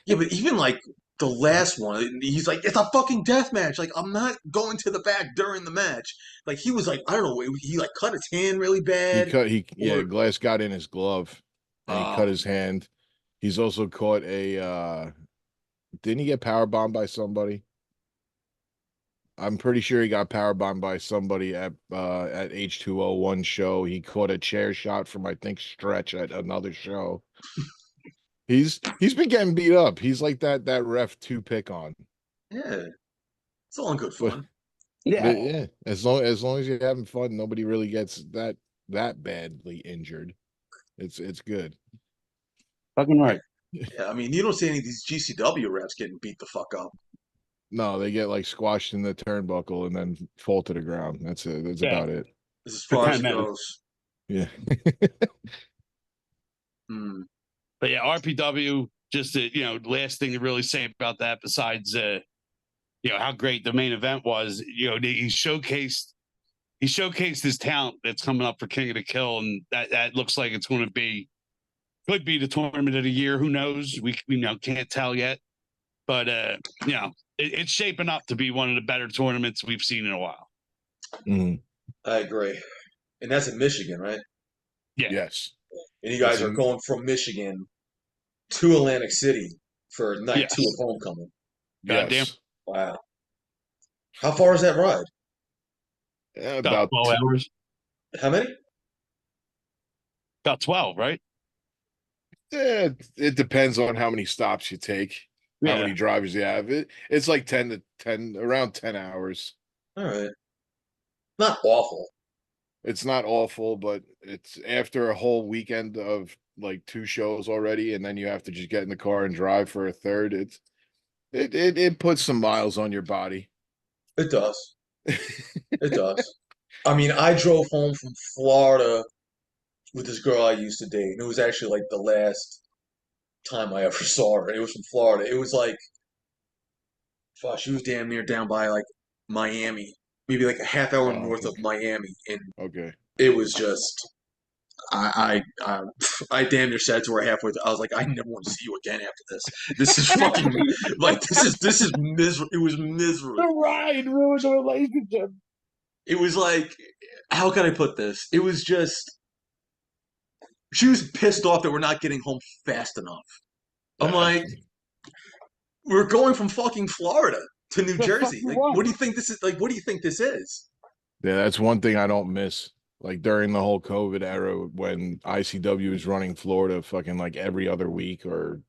S1: Yeah, but even like the last one, he's like, it's a fucking death match. Like, I'm not going to the back during the match. Like, he was like, I don't know, he like cut his hand really bad.
S3: Glass got in his glove and he cut his hand. He's also caught didn't he get power bombed by somebody? I'm pretty sure he got power bombed by somebody at H2O1 show. He caught a chair shot from I think Stretch at another show. He's been getting beat up. He's like that ref to pick on.
S1: Yeah. It's all in good fun.
S3: But yeah, as long as you're having fun, nobody really gets that badly injured. It's good.
S2: Fucking right.
S1: Yeah, I mean, you don't see any of these GCW refs getting beat the fuck up.
S3: No, they get like squashed in the turnbuckle and then fall to the ground. That's it. That's about it.
S1: This is as far as it goes.
S3: Yeah.
S2: But yeah, RPW, just last thing to really say about that, besides how great the main event was, he showcased his talent that's coming up for King of the Kill, and that looks like it's going to could be the tournament of the year. Who knows? We can't tell yet, but it's shaping up to be one of the better tournaments we've seen in a while.
S1: I agree, and that's in Michigan, right?
S2: Yeah.
S3: Yes.
S1: And you guys are going from Michigan to Atlantic City for night 2 of Homecoming.
S2: Goddamn.
S1: Wow. How far is that ride?
S2: About 12 hours.
S1: How many?
S2: About 12, right?
S3: Yeah, it depends on how many stops you take, how many drivers you have. It's like 10 to 10, around 10 hours.
S1: All right. Not awful.
S3: It's not awful, but it's after a whole weekend of like 2 shows already, and then you have to just get in the car and drive for a third. It puts some miles on your body.
S1: It does. It does. I mean, I drove home from Florida with this girl I used to date, and it was actually like the last time I ever saw her. It was from Florida. It was like, fuck, she was damn near down by like Miami, maybe like a half hour north of Miami, and it was just, I damn near said to her halfway through, I was like, I never want to see you again after this. This is fucking like this is miserable. It was miserable.
S2: The ride ruined the relationship.
S1: It was like, how can I put this? It was just, she was pissed off that we're not getting home fast enough. I'm like, we're going from fucking Florida to New Jersey. Like, what do you think this is? Like, what do you think this is?
S3: Yeah, that's one thing I don't miss. Like during the whole COVID era when ICW was running Florida fucking like every other week or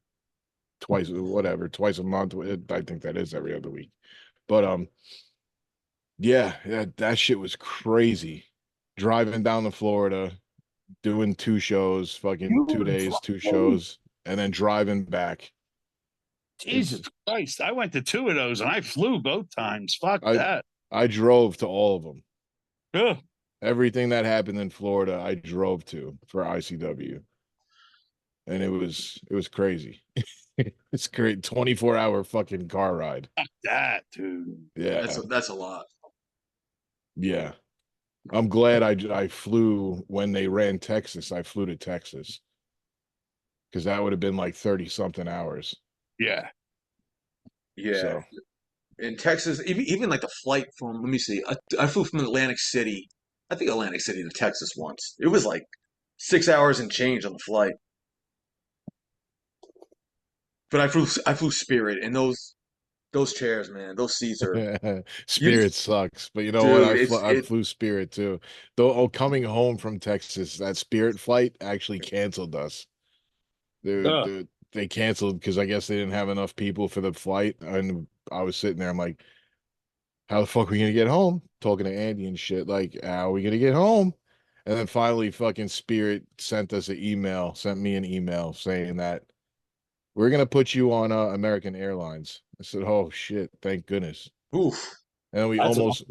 S3: twice a month. I think that is every other week. But yeah, that shit was crazy. Driving down to Florida, doing 2 shows, fucking 2 days, 2 shows, and then driving back.
S2: Jesus Christ. I went to 2 of those and I flew both times. Fuck that.
S3: I drove to all of them.
S2: Yeah.
S3: Everything that happened in Florida, I drove to for ICW. And it was crazy. It's great. 24-hour fucking car ride.
S2: Fuck that, dude.
S3: Yeah.
S1: That's a lot.
S3: Yeah. I'm glad I flew when they ran Texas. I flew to Texas. Because that would have been like 30-something hours.
S2: Yeah.
S1: Yeah. So. In Texas, even like the flight from, let me see, I flew from Atlantic City, I think Atlantic City to Texas once. It was like 6 hours and change on the flight. But I flew Spirit, and those chairs, man, those seats are.
S3: Spirit sucks, but you know what? I flew Spirit too. Though coming home from Texas, that Spirit flight actually canceled us.
S2: Ugh.
S3: They canceled because I guess they didn't have enough people for the flight. And I was sitting there, I'm like, how the fuck are we gonna get home? Talking to Andy and shit, like, how are we gonna get home? And then finally, fucking Spirit sent me an email saying that we're gonna put you on American Airlines. I said, oh shit, thank goodness.
S1: Oof.
S3: And
S2: That's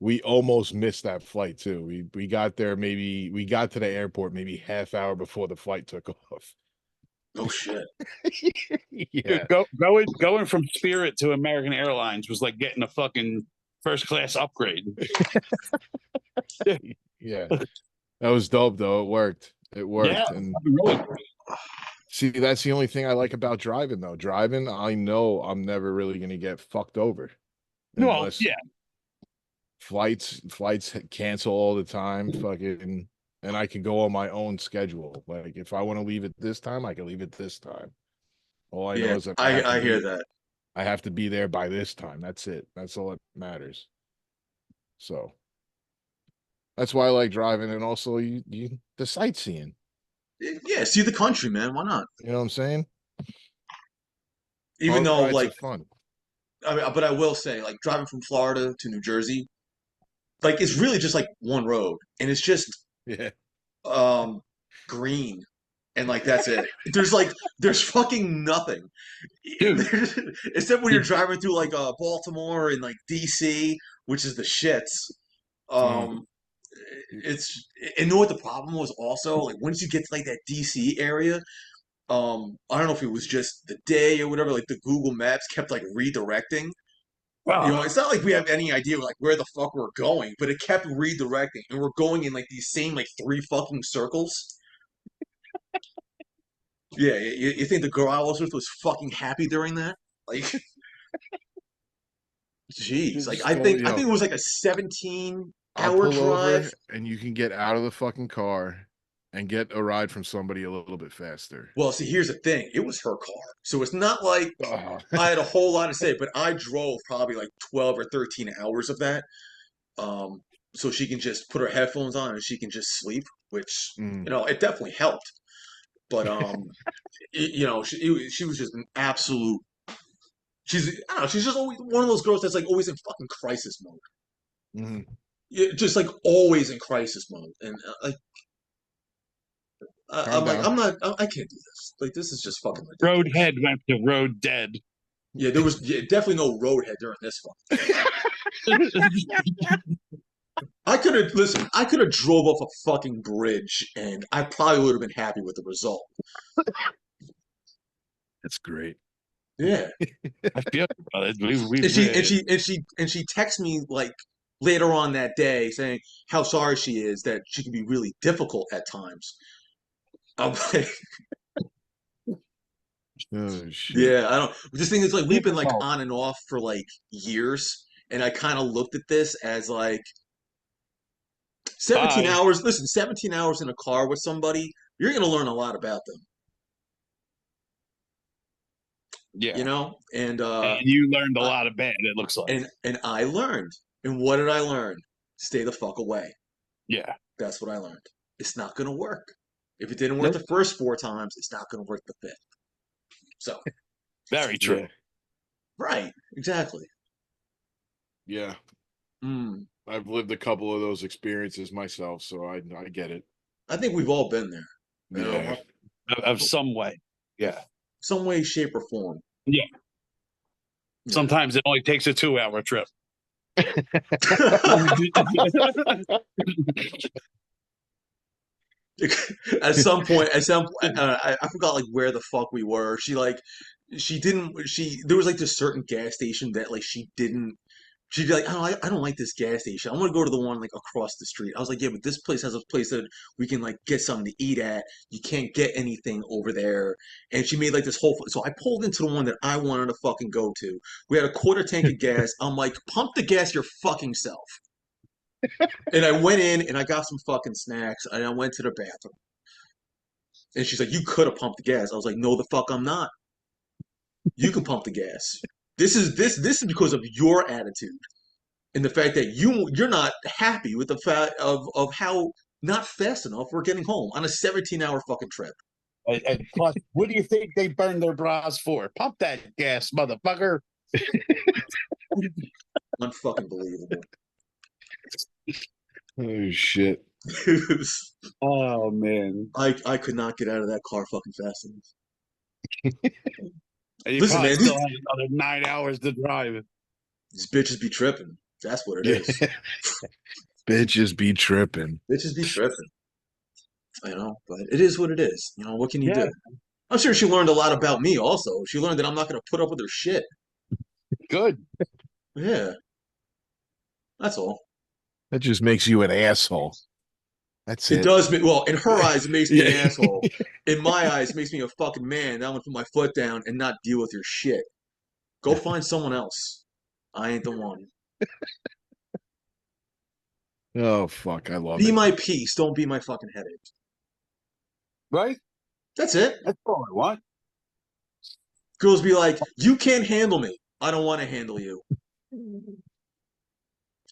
S3: we almost missed that flight too. We got there we got to the airport maybe half hour before the flight took off.
S1: Oh shit.
S3: Yeah.
S2: going from Spirit to American Airlines was like getting a fucking first class upgrade.
S3: Yeah. That was dope though. It worked. It
S2: Yeah,
S3: worked. And
S2: really.
S3: see, that's the only thing I like about driving though. Driving, I know I'm never really gonna get fucked over
S2: Well,
S3: unless
S2: yeah,
S3: flights cancel all the time, fucking, and I can go on my own schedule. Like if I want to leave it this time, I can leave it this time. All I know
S1: Yeah,
S3: is that
S1: I hear that.
S3: I have to be there by this time. That's it. That's all that matters. So that's why I like driving, and also you the sightseeing.
S1: Yeah, see the country, man. Why not?
S3: You know what I'm saying?
S1: Even
S3: Car
S1: though,
S3: rides are
S1: like,
S3: fun.
S1: I mean, but I will say, like, driving from Florida to New Jersey, like, it's really just like one road, and it's just
S3: Yeah.
S1: um green, and like that's it. There's fucking nothing.
S2: dude.
S1: Except when you're driving through like Baltimore and like DC, which is the shits.
S3: Mm.
S1: Um, it's and know what the problem was also like once you get to like that DC area. I don't know if it was just the day or whatever. Like the Google Maps kept like redirecting. You know,
S2: Oh,
S1: it's not like we have any idea like where the fuck we're going, but it kept redirecting, and we're going in like these same like three fucking circles. Yeah, you think the girl I was with was fucking happy during that? Like, jeez, like
S3: Just go,
S1: I think it was like a 17
S3: I'll
S1: hour
S3: pull
S1: drive.
S3: over and you can get out of the fucking car and get a ride from somebody a little bit faster.
S1: Well, see, here's the thing. It was her car. So it's not like
S3: Oh.
S1: I had a whole lot to say, but I drove probably like 12 or 13 hours of that. Um, so she can just put her headphones on and she can just sleep, which,
S3: Mm.
S1: you know, it definitely helped. But, you know, she was just an absolute, I don't know, she's just always one of those girls that's like always in fucking crisis mode.
S3: Mhm.
S1: Yeah, just like always in crisis mode. And like,
S3: Calm
S1: I'm like,
S3: down.
S1: I can't do this. Like, this is just fucking ridiculous.
S2: Roadhead went to Road Dead.
S1: Yeah, there was definitely no roadhead during this fucking trip. I could have listen. I could have drove off a fucking bridge, and I probably would have been happy with the result.
S3: That's great.
S1: Yeah,
S2: I feel about it.
S1: and
S2: We've
S1: she texts me like later on that day saying how sorry she is that she can be really difficult at times. I'm like,
S3: Oh shit.
S1: yeah, I don't. This thing is like we've been like
S2: difficult.
S1: on and off for like years, and I kind of looked at this as like 17
S2: Bye.
S1: hours. Listen, 17 hours in a car with somebody, you're gonna learn a lot about them, you
S2: Yeah,
S1: know.
S2: and you learned a
S1: I,
S2: lot of bad. It looks like.
S1: and I learned. And what did I learn? Stay the fuck away.
S2: Yeah.
S1: That's what I learned. It's not gonna work. If it didn't work
S2: Nope.
S1: the first four times, it's not gonna work the fifth. So,
S2: Very
S3: Yeah.
S2: true.
S1: right, exactly.
S3: Yeah.
S1: Mm.
S3: I've lived a couple of those experiences myself, so I get it.
S1: I think we've all been there. You
S3: Yeah.
S1: know,
S2: Of some way. Yeah.
S1: some way, shape, or form.
S2: Yeah.
S1: Yeah.
S2: Sometimes it only takes a 2 hour trip.
S1: At some point, I forgot like where the fuck we were. She didn't. There was like this certain gas station that like she didn't. She'd be like, I don't like this gas station. I want to go to the one like across the street. I was like, yeah, but this place has a place that we can like get something to eat at. You can't get anything over there. And she made like this whole. So I pulled into the one that I wanted to fucking go to. We had a quarter tank of gas. I'm like, pump the gas your fucking self. And I went in and I got some fucking snacks and I went to the bathroom. And she's like, you could have pumped the gas. I was like, no, the fuck, I'm not. You can pump the gas. This is because of your attitude and the fact that you're not happy with the fact of how not fast enough we're getting home on a 17-hour fucking trip.
S2: And plus, what do you think they burn their bras for? Pump that gas, motherfucker.
S1: Unfucking believable.
S3: Oh shit.
S2: Oh man.
S1: I could not get out of that car fucking fast enough.
S2: And you
S1: Listen,
S2: probably
S1: man,
S2: still have another 9 hours to drive.
S1: these bitches be tripping. That's what it
S3: Yeah.
S1: is.
S3: Bitches be tripping.
S1: Bitches be tripping. But it is what it is. What can you
S2: Yeah,
S1: do? I'm sure she learned a lot about me also. She learned that I'm not going to put up with her shit.
S2: good.
S1: Yeah, that's all.
S3: That just makes you an asshole. That's
S1: It
S3: it.
S1: does me well. In her eyes, it makes me an
S3: Yeah.
S1: asshole. In my eyes, it makes me a fucking man. Now I'm gonna put my foot down and not deal with your shit. Go find someone else. I ain't the one.
S3: Oh fuck, I love
S1: Be
S3: it.
S1: my peace. Don't be my fucking headache.
S2: Right?
S1: That's it.
S2: That's all I want.
S1: Girls be like, you can't handle me. I don't want to handle you.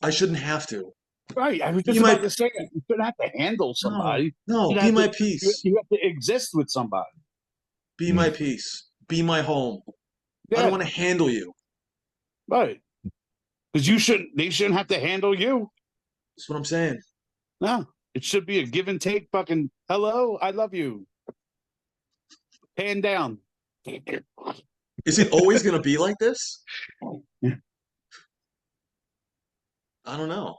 S1: I shouldn't have to.
S2: Right. I was
S1: Be
S2: just
S1: my
S2: about to say that. You shouldn't have to handle
S1: no,
S2: somebody.
S1: no.
S2: You
S1: Be
S2: have to
S1: my peace.
S2: you have to exist with somebody.
S1: Be my peace. Be my home. I don't
S2: Yeah.
S1: want to handle you.
S2: Right. Because they shouldn't have to handle you.
S1: That's what I'm saying.
S2: No. It should be a give and take fucking hello, I love you. Hand down.
S1: Is it always gonna be like this? I don't know.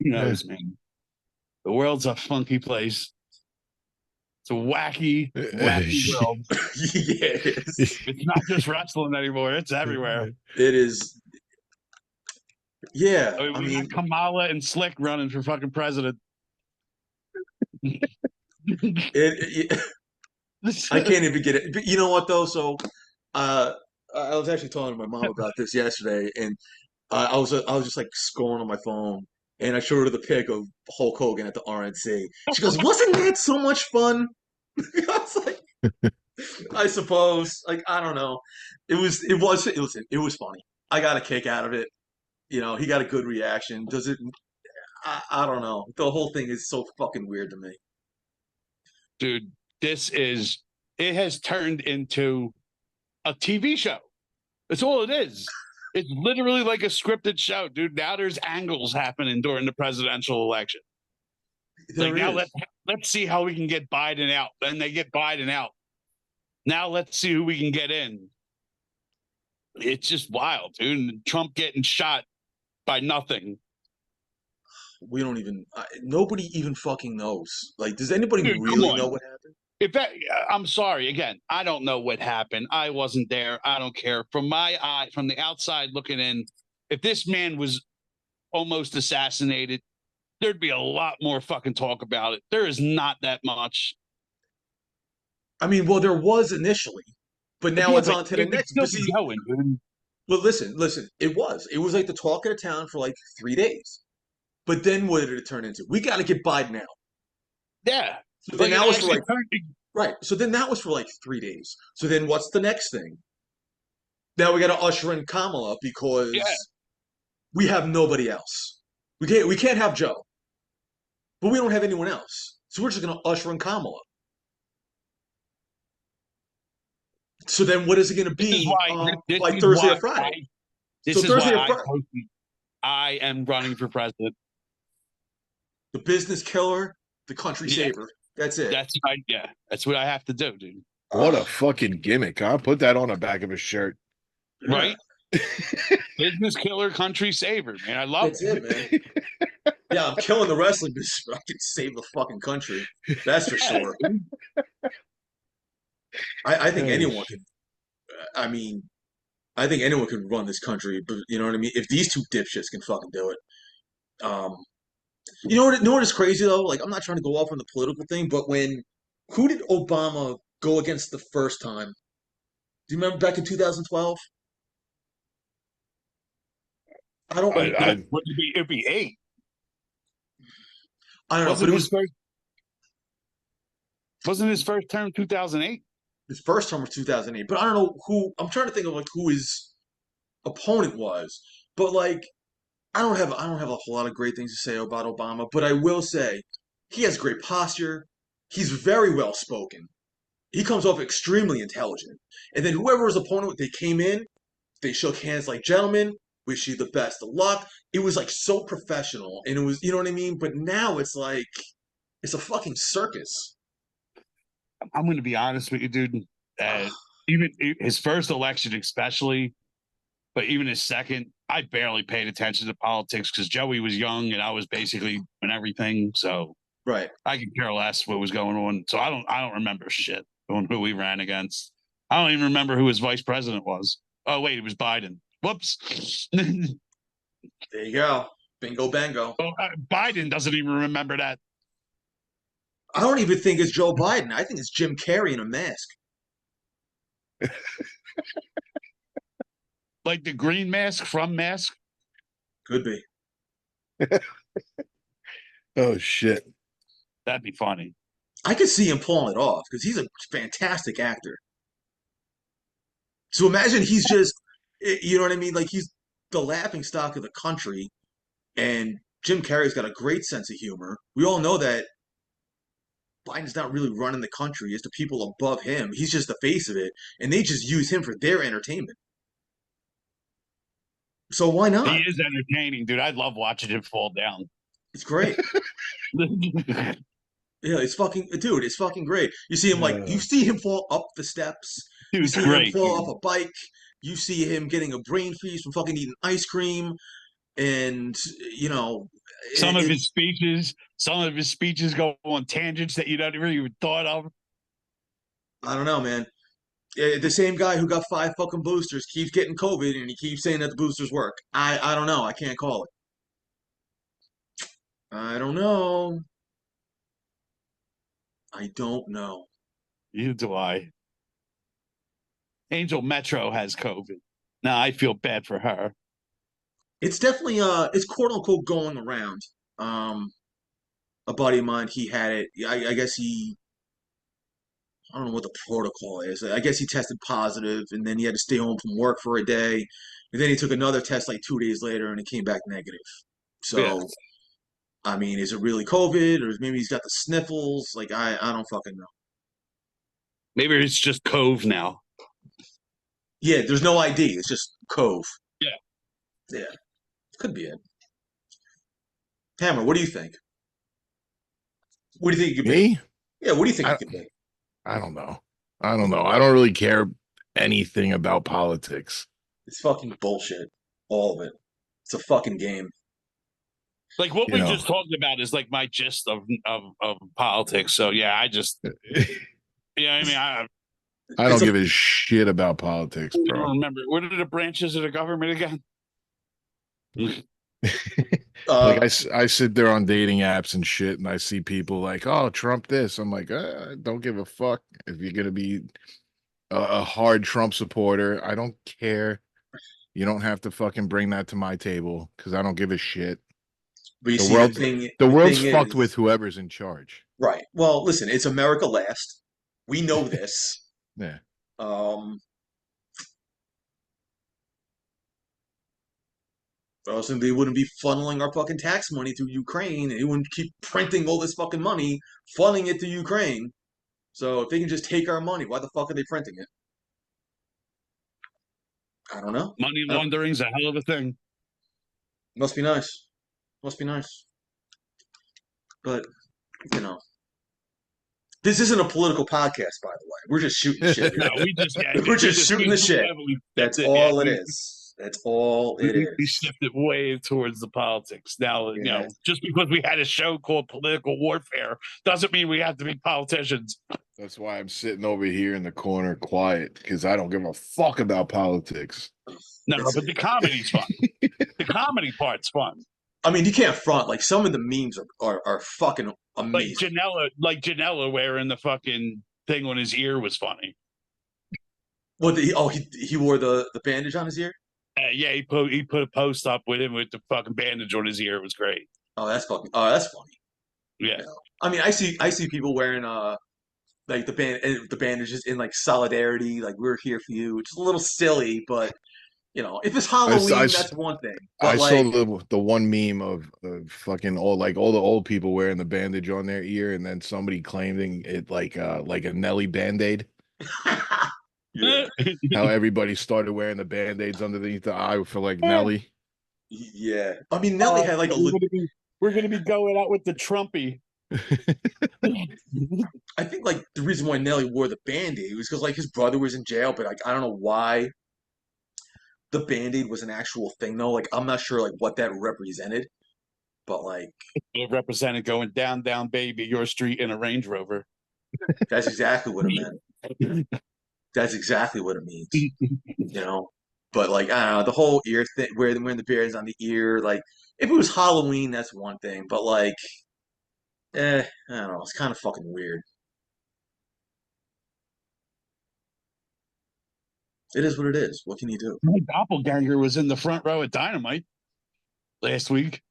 S2: Who
S3: Yeah.
S2: knows, man? The world's a funky place. It's a wacky, wacky world.
S1: Yeah, it is.
S2: It's not just wrestling anymore. It's everywhere.
S1: It is. Yeah,
S2: I mean,
S1: I
S2: we got
S1: mean,
S2: Kamala and Slick running for fucking president.
S1: it I can't even get it. But you know what though? So, uh, I was actually talking to my mom about this yesterday, and I was just like scrolling on my phone, and I showed her the pic of Hulk Hogan at the RNC. She goes, "Wasn't that so much fun?" I was like, "I suppose." Like, I don't know. It was funny. I got a kick out of it. He got a good reaction. Does it? I don't know. The whole thing is so fucking weird to me.
S2: Dude, it has turned into a TV show. That's all it is. It's literally like a scripted show, dude. Now there's angles happening during the presidential election. Like
S1: There
S2: now
S1: is.
S2: let's see how we can get Biden out. Then they get Biden out. Now let's see who we can get in. It's just wild, dude. And Trump getting shot by nothing.
S1: We don't even. Nobody even fucking knows. Like, does anybody
S2: Dude, come
S1: really
S2: on.
S1: know what happened?
S2: If that, I'm sorry again. I don't know what happened. I wasn't there. I don't care. From my eye, from the outside looking in, if this man was almost assassinated, there'd be a lot more fucking talk about it. There is not that much.
S1: I mean, well, there was initially, but now
S2: Yeah,
S1: it's
S2: but
S1: on to the
S2: it would
S1: next.
S2: still
S1: But
S2: be
S1: see,
S2: going, dude.
S1: well, listen. It was like the talk of the town for like 3 days. But then what did it turn into? We got to get Biden out.
S2: Yeah,
S1: So then
S2: like it
S1: that was for
S2: actually
S1: like
S2: turned.
S1: right. So then that was for like 3 days. So then what's the next thing? Now we got to usher in Kamala
S2: Yeah,
S1: because we have nobody else. We can't have Joe, but we don't have anyone else. So we're just gonna usher in Kamala. So then what is it gonna
S2: this is
S1: be
S2: why. This
S1: by
S2: is
S1: Thursday or
S2: why
S1: Friday?
S2: I.
S1: So
S2: This is why
S1: Thursday or
S2: I
S1: Friday,
S2: posted. I am running for president.
S1: the business killer, the country
S2: Yeah,
S1: saver. That's it.
S2: that's right. Yeah, that's what I have to do, dude.
S3: What a fucking gimmick, huh? Put that on the back of a shirt.
S1: Yeah,
S2: Right? Business killer, country saver, man. I love
S1: that's
S2: it.
S1: it, man. Yeah, I'm killing the wrestling business, but I can save the fucking country. That's for
S2: Yeah,
S1: sure.
S2: dude.
S1: I think
S3: Oh,
S1: anyone
S3: shit.
S1: can. I mean, I think anyone can run this country, but you know what I mean. If these two dipshits can fucking do it, um, you know what is crazy though? Like, I'm not trying to go off on the political thing, but who did Obama go against the first time? Do you remember back in 2012? I don't.
S2: But
S3: I
S2: would it be? It'd be eight.
S1: I don't know, but
S2: Wasn't
S1: it
S2: his
S1: was
S2: first? Wasn't his first term 2008?
S1: his first term was 2008. But I don't know who. I'm trying to think of like who his opponent was. But like, I don't have a whole lot of great things to say about Obama. But I will say he has great posture. He's very well spoken. he comes off extremely intelligent. And then whoever his opponent, they came in, they shook hands like gentlemen, wish you the best of luck. It was like so professional, and it was, you know what I mean? But now it's like, it's a fucking circus.
S2: I'm going to be honest with you, dude. Uh, Even his first election, especially, but even his second, I barely paid attention to politics because Joey was young and I was basically doing everything. So
S1: Right.
S2: I could care less what was going on. So I don't remember shit on who he ran against. I don't even remember who his vice president was. Oh wait, it was Biden. Whoops.
S1: There you go. Bingo bango.
S2: Well, Biden doesn't even remember that.
S1: I don't even think it's Joe Biden. I think it's Jim Carrey in a mask.
S2: Like the green mask from Mask.
S1: Could be.
S3: Oh shit.
S2: That'd be funny.
S1: I could see him pulling it off because he's a fantastic actor. So imagine he's just, you know what I mean? Like he's the laughing stock of the country, and Jim Carrey's got a great sense of humor. We all know that Biden's not really running the country; it's the people above him. He's just the face of it, and they just use him for their entertainment. So why
S2: He
S1: not?
S2: is entertaining, dude. I love watching him fall down.
S1: It's great. Yeah, it's fucking dude. It's fucking great. You see him like you
S3: Uh,
S1: see him fall up the steps. You
S2: Dude's
S1: see him
S2: great,
S1: fall off
S2: dude.
S1: a bike. You see him getting a brain freeze from fucking eating ice cream. And you know, it's
S2: Some of his speeches go on tangents that you don't even thought of.
S1: I don't know, man. The same guy who got 5 fucking boosters keeps getting COVID, and he keeps saying that the boosters work. I don't know. I can't call it. I don't know. I don't know.
S2: You do I. Angel Metro has COVID. Now I feel bad for her.
S1: It's definitely it's quote unquote going around. Um, a buddy of mine, he had it. I guess he I don't know what the protocol is. I guess he tested positive, and then he had to stay home from work for a day, and then he took another test like 2 days later, and it came back negative.
S2: Yeah.
S1: So, I mean, is it really COVID, or maybe he's got the sniffles? Like, I don't fucking know.
S2: Maybe it's just Cove now.
S1: Yeah, there's no ID. It's just Cove.
S2: Yeah.
S1: Yeah, could be it. Hammer, what do you think? What do you think it could be?
S3: me?
S1: Yeah, what do you think it
S3: I
S1: could be?
S3: I don't know. I don't know. I don't really care anything about politics.
S1: It's fucking bullshit. All of it. It's a fucking game.
S2: Like what
S3: You
S2: we
S3: know.
S2: just talked about is like my gist of politics. So yeah, I just yeah, I mean
S3: I
S1: It's
S3: don't
S1: a
S3: give a shit about politics,
S2: I
S3: bro.
S2: don't remember what are the branches of the government again?
S3: Like
S1: uh,
S3: I sit there on dating apps and shit, and I see people like, "Oh, Trump this." I'm like, don't give a fuck if you're gonna be a hard Trump supporter. I don't care. You don't have to fucking bring that to my table because I don't give a shit.
S1: but you
S3: The
S1: see, the
S3: world,
S1: thing,
S3: the
S1: the
S3: world's
S1: thing
S3: fucked with
S1: is,
S3: whoever's in charge.
S1: right. Well, listen, it's America last. We know this.
S3: Yeah.
S1: Um, or else they wouldn't be funneling our fucking tax money through Ukraine, and they wouldn't keep printing all this fucking money, funneling it to Ukraine. So if they can just take our money, why the fuck are they printing it? I don't know.
S2: Money
S1: I don't,
S2: laundering's a hell of a thing.
S1: must be nice. Must be nice. But you know, this isn't a political podcast, by the way. We're just shooting shit
S2: No,
S1: here.
S2: we just yeah,
S1: We're
S2: we
S1: just
S2: just
S1: shooting the shit.
S2: heavily
S1: That's
S2: stepped it. Yeah,
S1: all it is. That's all it
S2: we
S1: is.
S2: shifted way towards the politics. Now,
S1: Yeah.
S2: just because we had a show called Political Warfare doesn't mean we have to be politicians.
S3: That's why I'm sitting over here in the corner quiet because I don't give a fuck about politics.
S2: No,
S1: It's,
S2: but the comedy's fun. The comedy part's fun.
S1: I mean, you can't front. Like some of the memes are fucking amazing.
S2: Like Janela wearing the fucking thing on his ear was funny.
S1: What? He wore the bandage on his ear.
S2: Yeah, he put a post up with him with the fucking bandage on his ear. It was great.
S1: Oh, that's fucking. Oh, that's funny.
S2: Yeah,
S1: Yeah. I mean, I see people wearing like the bandages in like solidarity, like we're here for you, which is a little silly, but if it's
S3: I, s- I
S1: Halloween,
S3: s-
S1: that's one thing. But
S3: I saw
S1: like,
S3: the one meme of fucking all the old people wearing the bandage on their ear, and then somebody claiming it like a Nelly band-aid.
S1: yeah,
S3: How everybody started wearing the band-aids underneath the eye for like Nelly.
S1: yeah. I mean, Nelly had like
S2: we're gonna be going out with the Trumpy.
S1: I think like the reason why Nelly wore the band-aid was because like his brother was in jail, but like I don't know why the band-aid was an actual thing though. Like I'm not sure like what that represented, but like
S2: It represented going down, down, baby, your street in a Range Rover.
S1: that's exactly what it meant. That's exactly what it means, you know. But like I don't know, the whole ear thing, wearing the bears on the ear, like if it was Halloween, that's one thing. But like, I don't know, it's kind of fucking weird. It is what it is. What can you do?
S2: My doppelganger was in the front row at Dynamite last week.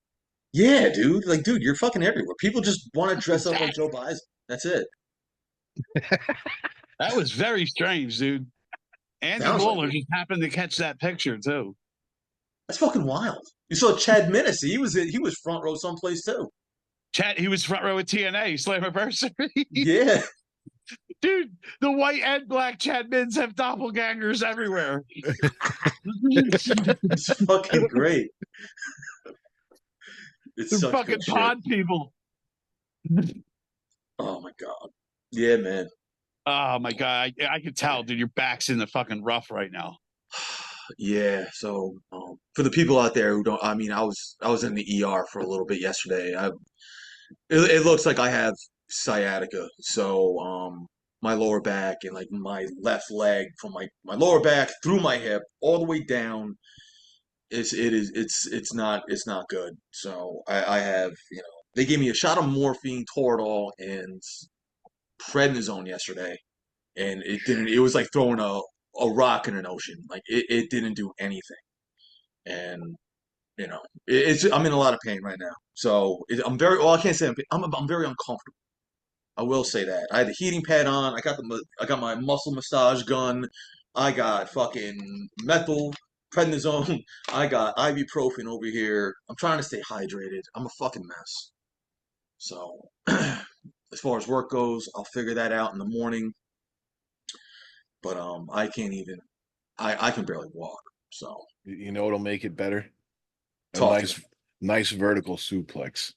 S1: Yeah, dude. Like, dude, you're fucking everywhere. People just want to dress up like Joe Biden. That's it.
S2: That was very strange, dude. Andy
S1: Sounds like
S2: Waller
S1: it.
S2: just happened to catch that picture too.
S1: That's fucking wild. You saw Chad Minnis. He was front row someplace too.
S2: Chad, he was front row at TNA Slammiversary.
S1: Yeah,
S2: Dude, the white and black Chad Mids have doppelgangers everywhere.
S1: it's fucking great. It's
S2: They're
S1: such good
S2: fucking
S1: shit.
S2: pod people.
S1: Oh my god. Yeah, man.
S2: Oh my god, I could tell, dude. Your back's in the fucking rough right now.
S1: Yeah. So for the people out there who don't, I mean, I was in the ER for a little bit yesterday. It looks like I have sciatica. So my lower back and like my left leg from my lower back through my hip all the way down. It's not good. So I have they gave me a shot of morphine, Toradol, and prednisone yesterday, and it didn't. It was like throwing a rock in an ocean. Like it didn't do anything, and I'm in a lot of pain right now. So I'm very well. I can't say I'm very uncomfortable. I will say that. I had the heating pad on. I got my muscle massage gun. I got fucking methyl prednisone. I got ibuprofen over here. I'm trying to stay hydrated. I'm a fucking mess. So as far as work goes, I'll figure that out in the morning. But I can't even. I can barely walk. So
S3: You know what'll make it better? A
S1: talk to me.
S3: nice vertical suplex.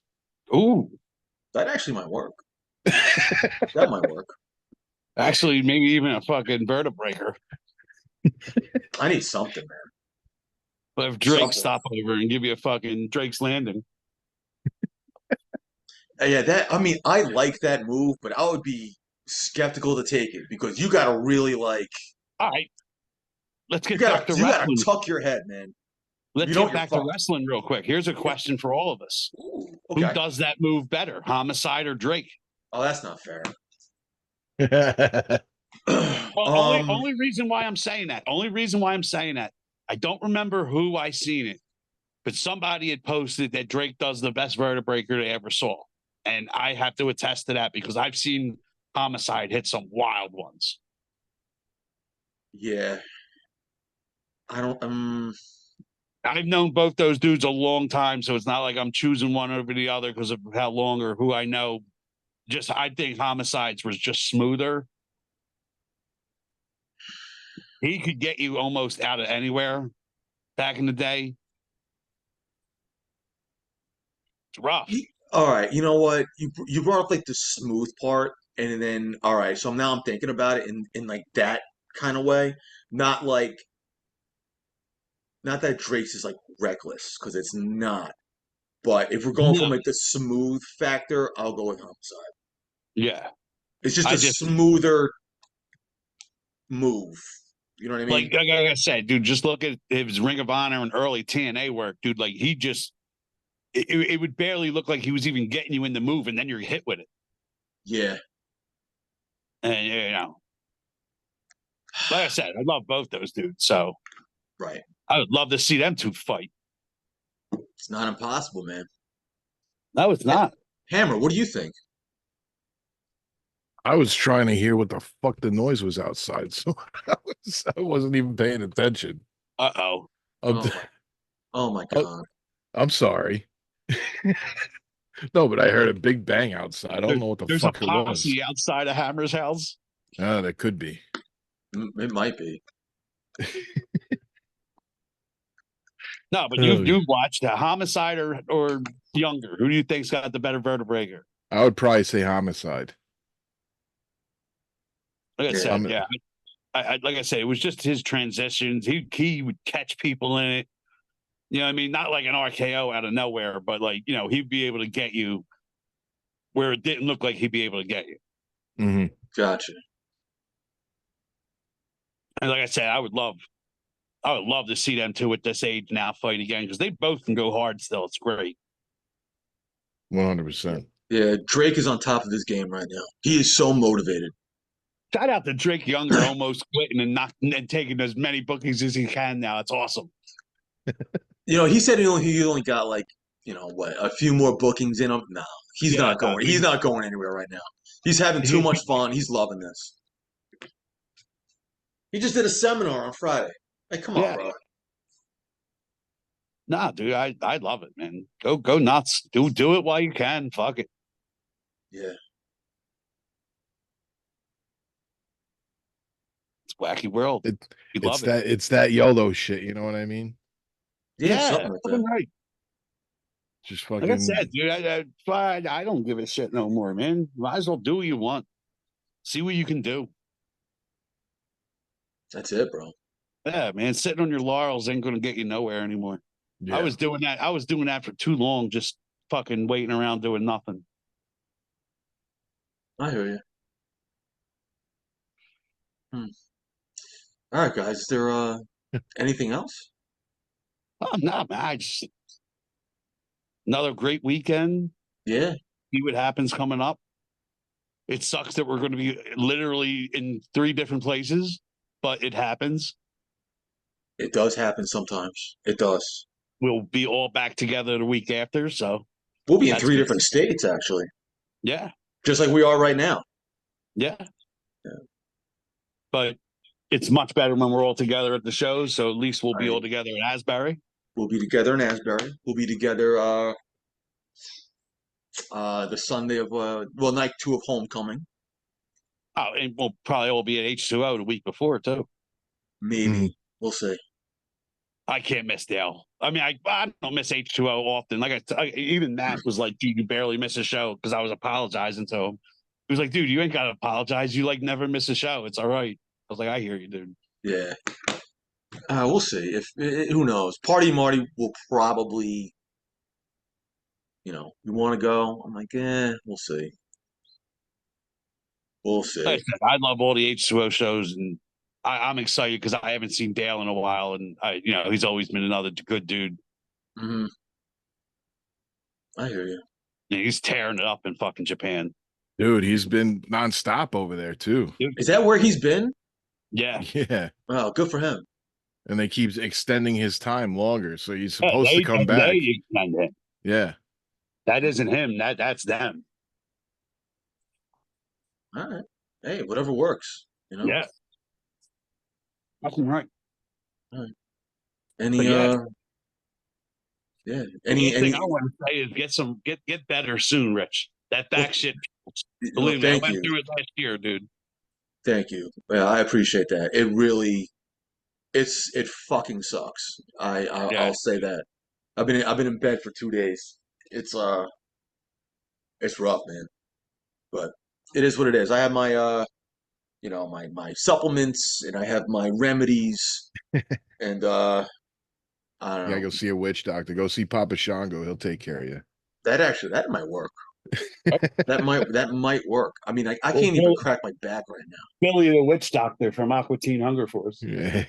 S2: Ooh,
S1: That actually might work. That might work.
S2: actually, maybe even a fucking vertebraker.
S1: I need something, man.
S2: But if Drake
S1: Something.
S2: stop over and give you a fucking Drake's Landing.
S1: Yeah, that I mean, I like that move, but I would be skeptical to take it because you gotta really like
S2: All right, let's
S1: you
S2: get
S1: gotta
S2: back to
S1: you gotta
S2: wrestling.
S1: tuck your head, man. If you
S2: Let's
S1: don't,
S2: get
S1: you're
S2: back to
S1: fucked.
S2: wrestling real quick. Here's a question for all of us.
S1: Ooh,
S2: Who
S1: okay.
S2: does that move better, Homicide or Drake?
S1: Oh, that's not fair.
S2: Well, only
S1: um,
S2: only reason why I'm saying that. Only reason why I'm saying that. I don't remember who I seen it, but somebody had posted that Drake does the best vertebraker they ever saw, and I have to attest to that because I've seen Homicide hit some wild ones.
S1: yeah, I don't.
S2: I've known both those dudes a long time, so it's not like I'm choosing one over the other because of how long or who I know. Just I think Homicides was just smoother. He could get you almost out of anywhere back in the day. It's rough.
S1: All right, you know what? You brought up like the smooth part, and then all right. So now I'm thinking about it in like that kind of way, not like not that Drake's is like reckless because it's not. But if we're going
S2: No.
S1: from like the smooth factor, I'll go with Homicide.
S2: Yeah.
S1: It's just
S2: I
S1: a
S2: just
S1: smoother move. You know what I mean?
S2: like I said, dude, just look at his Ring of Honor and early TNA work, dude. Like he just it would barely look like he was even getting you in the move, and then you're hit with it.
S1: Yeah.
S2: And like I said, I love both those dudes. So
S1: Right.
S2: I would love to see them two fight.
S1: It's not impossible, man.
S2: No, it's
S1: Hey,
S2: not.
S1: Hammer, what do you think?
S3: I was trying to hear what the fuck the noise was outside, so I wasn't even paying attention.
S2: Uh oh.
S3: I'm,
S1: Oh my
S3: oh,
S1: God.
S3: I'm sorry. No, but I heard a big bang outside. I don't know what the
S2: There's a
S3: fuck it was.
S2: posse outside of Hammer's house.
S3: That could be.
S1: It might be.
S2: No, but
S3: Oh,
S2: you watched the Homicide or Younger. Who do you think's got the better vertebrae?
S3: I would probably say homicide.
S2: Like I
S1: Yeah.
S2: said, yeah. Like I said, it was just his transitions. He would catch people in it. You know what I mean? Not like an RKO out of nowhere, but like, he'd be able to get you where it didn't look like he'd be able to get you.
S3: Mm-hmm.
S1: Gotcha.
S2: And like I said, I would love to see them two at this age now fight again because they both can go hard still. It's great.
S3: 100%.
S1: Yeah, Drake is on top of his game right now. He is so motivated.
S2: Shout out to Drake Younger almost quitting and taking as many bookings as he can now. It's awesome.
S1: He said he only got like, what, a few more bookings in him. No, he's
S2: Yeah,
S1: not going. He's not going anywhere right now. He's having too much fun. He's loving this. He just did a seminar on Friday. Like, come on, bro.
S2: Nah, dude, I love it, man. Go nuts. Do it while you can. Fuck it.
S1: Yeah.
S2: It's wacky world. You love it.
S3: It's that YOLO shit. You know what I mean?
S1: Yeah, something like that.
S2: Right.
S3: Just
S2: Like I
S3: fucking.
S2: said, dude, I don't give a shit no more, man. Might as well do what you want. See what you can do.
S1: That's it, bro.
S2: Yeah, man. Sitting on your laurels ain't gonna get you nowhere anymore.
S3: Yeah.
S2: I was doing that for too long, just fucking waiting around doing nothing.
S1: I hear you. All right, guys. Is there anything else?
S2: Oh no, man. Another great weekend.
S1: Yeah,
S2: See what happens coming up. It sucks that we're going to be literally in 3 different places, but it happens.
S1: it does happen sometimes. It does.
S2: We'll be all back together the week after. So
S1: We'll be in
S2: that's
S1: 3
S2: good.
S1: different states, actually,
S2: Yeah.
S1: just like we are right now.
S2: Yeah.
S1: Yeah.
S2: But it's much better when we're all together at the shows. So at least we'll be
S1: Right.
S2: all together in Asbury.
S1: We'll be together in Asbury. We'll be together the Sunday of night 2 of Homecoming.
S2: Oh, and we'll probably all be at H2O the week before, too.
S1: Maybe. We'll see.
S2: I can't miss Dale. I mean, I don't miss H2O often. Like even Matt was like, dude, you barely miss a show because I was apologizing to him. He was like, dude, you ain't got to apologize. You like never miss a show. It's all right. I was like, I hear you, dude.
S1: Yeah. We'll see. If who knows? Party Marty will probably, you want to go? I'm like, we'll see. We'll
S2: Like
S1: see.
S2: I said, I love all the H2O shows, and I'm excited because I haven't seen Dale in a while, and he's always been another good dude.
S1: Hmm. I hear you.
S2: Yeah, he's tearing it up in fucking Japan.
S3: Dude, he's been nonstop over there too.
S1: Is that where he's been?
S2: Yeah.
S3: Yeah.
S1: Oh, good for him.
S3: And they keep extending his time longer, so he's
S2: Yeah,
S3: supposed to come back.
S2: they extend it.
S3: Yeah.
S2: That isn't him. That's them.
S1: All right. Hey, whatever works.
S2: Yeah. That's right.
S1: All right.
S2: But
S1: Any
S2: yeah,
S1: yeah.
S2: the
S1: Any
S2: thing I want to say is get better soon, Rich. That back shit. Believe me, I
S1: thank
S2: went
S1: you.
S2: through it last year, dude.
S1: Thank you. Yeah, I appreciate that. It really it fucking sucks. I'll say that. I've been in bed for 2 days. It's rough, man. But it is what it is. I have my my supplements and I have my remedies and I don't
S3: You gotta
S1: know.
S3: go see a witch doctor. Go see Papa Shango. He'll take care of you.
S1: That might work. That might work. I mean, I
S2: Well,
S1: can't even crack my back right
S2: Billy the Witch Doctor from Aqua Teen Hunger Force.
S3: Yeah.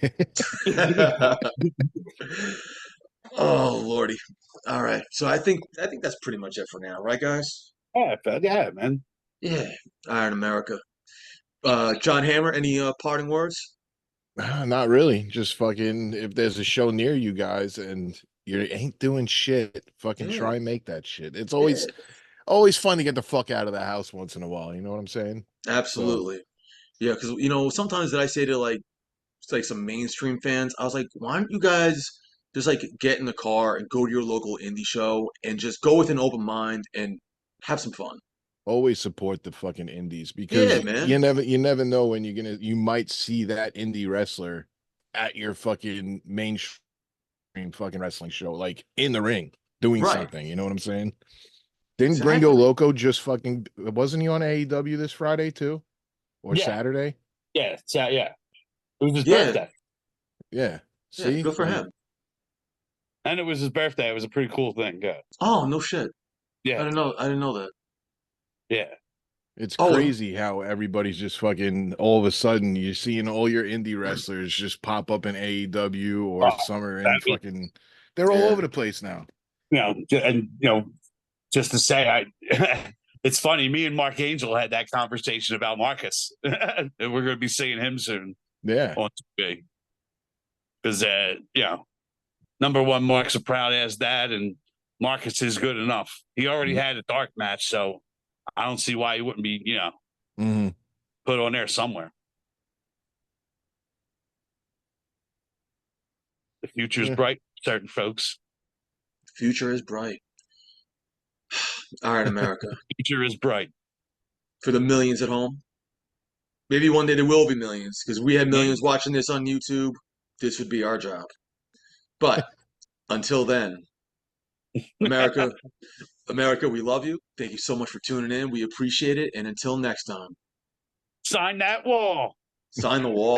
S1: now. Oh lordy. All right. So I think that's pretty much it for now, right, guys?
S2: Yeah, man.
S1: Yeah. Iron America. John Hammer, any parting words?
S3: Not really. Just fucking if there's a show near you guys and you ain't doing shit, fucking
S1: Yeah.
S3: try and make that shit. It's
S1: Yeah.
S3: always fun to get the fuck out of the house once in a while. You know what I'm saying? So
S1: Absolutely. Yeah, because sometimes that I say to like some mainstream fans, I was like, why aren't you guys just like get in the car and go to your local indie show and just go with an open mind and have some fun.
S3: Always support the fucking indies
S1: Yeah,
S3: because
S1: man.
S3: you never know when you might see that indie wrestler at your fucking mainstream fucking wrestling show, like in the ring doing
S1: Right.
S3: something. You know what I'm saying? Didn't Gringo
S1: Exactly.
S3: Loco just fucking wasn't he on AEW this Friday too? Or
S2: Yeah,
S3: Saturday?
S2: yeah. It was his
S1: Yeah.
S2: birthday,
S3: Yeah.
S1: Yeah.
S3: See?
S1: Good for
S3: Like,
S1: him.
S2: and it was his birthday. It was a pretty cool thing. Yeah,
S1: Oh, no shit. I
S2: yeah,
S1: didn't know. I didn't know that.
S2: yeah.
S3: it's
S1: Oh,
S3: crazy how everybody's just fucking all of a sudden you're seeing all your indie wrestlers just pop up in AEW or
S2: Oh,
S3: some are
S2: I
S3: in
S2: mean,
S3: fucking they're all
S1: yeah.
S3: over the place now.
S2: and just to say, it's funny. Me and Mark Angel had that conversation about Marcus, and we're going to be seeing him soon
S3: Yeah.
S2: on TV because, number one, Mark's a proud ass dad, and Marcus is good enough. He already
S3: Mm-hmm.
S2: had a dark match, so I don't see why he wouldn't be,
S3: Mm-hmm.
S2: put on there somewhere. The future's
S3: Yeah.
S2: bright, for certain folks.
S1: Future is bright. All right, America.
S2: Future is bright.
S1: For the millions at home. Maybe one day there will be millions because we had
S2: Yeah.
S1: millions watching this on YouTube. This would be our job. But until then, America, America, we love you. Thank you so much for tuning in. We appreciate it. And until next time,
S2: Sign that wall.
S1: sign the wall.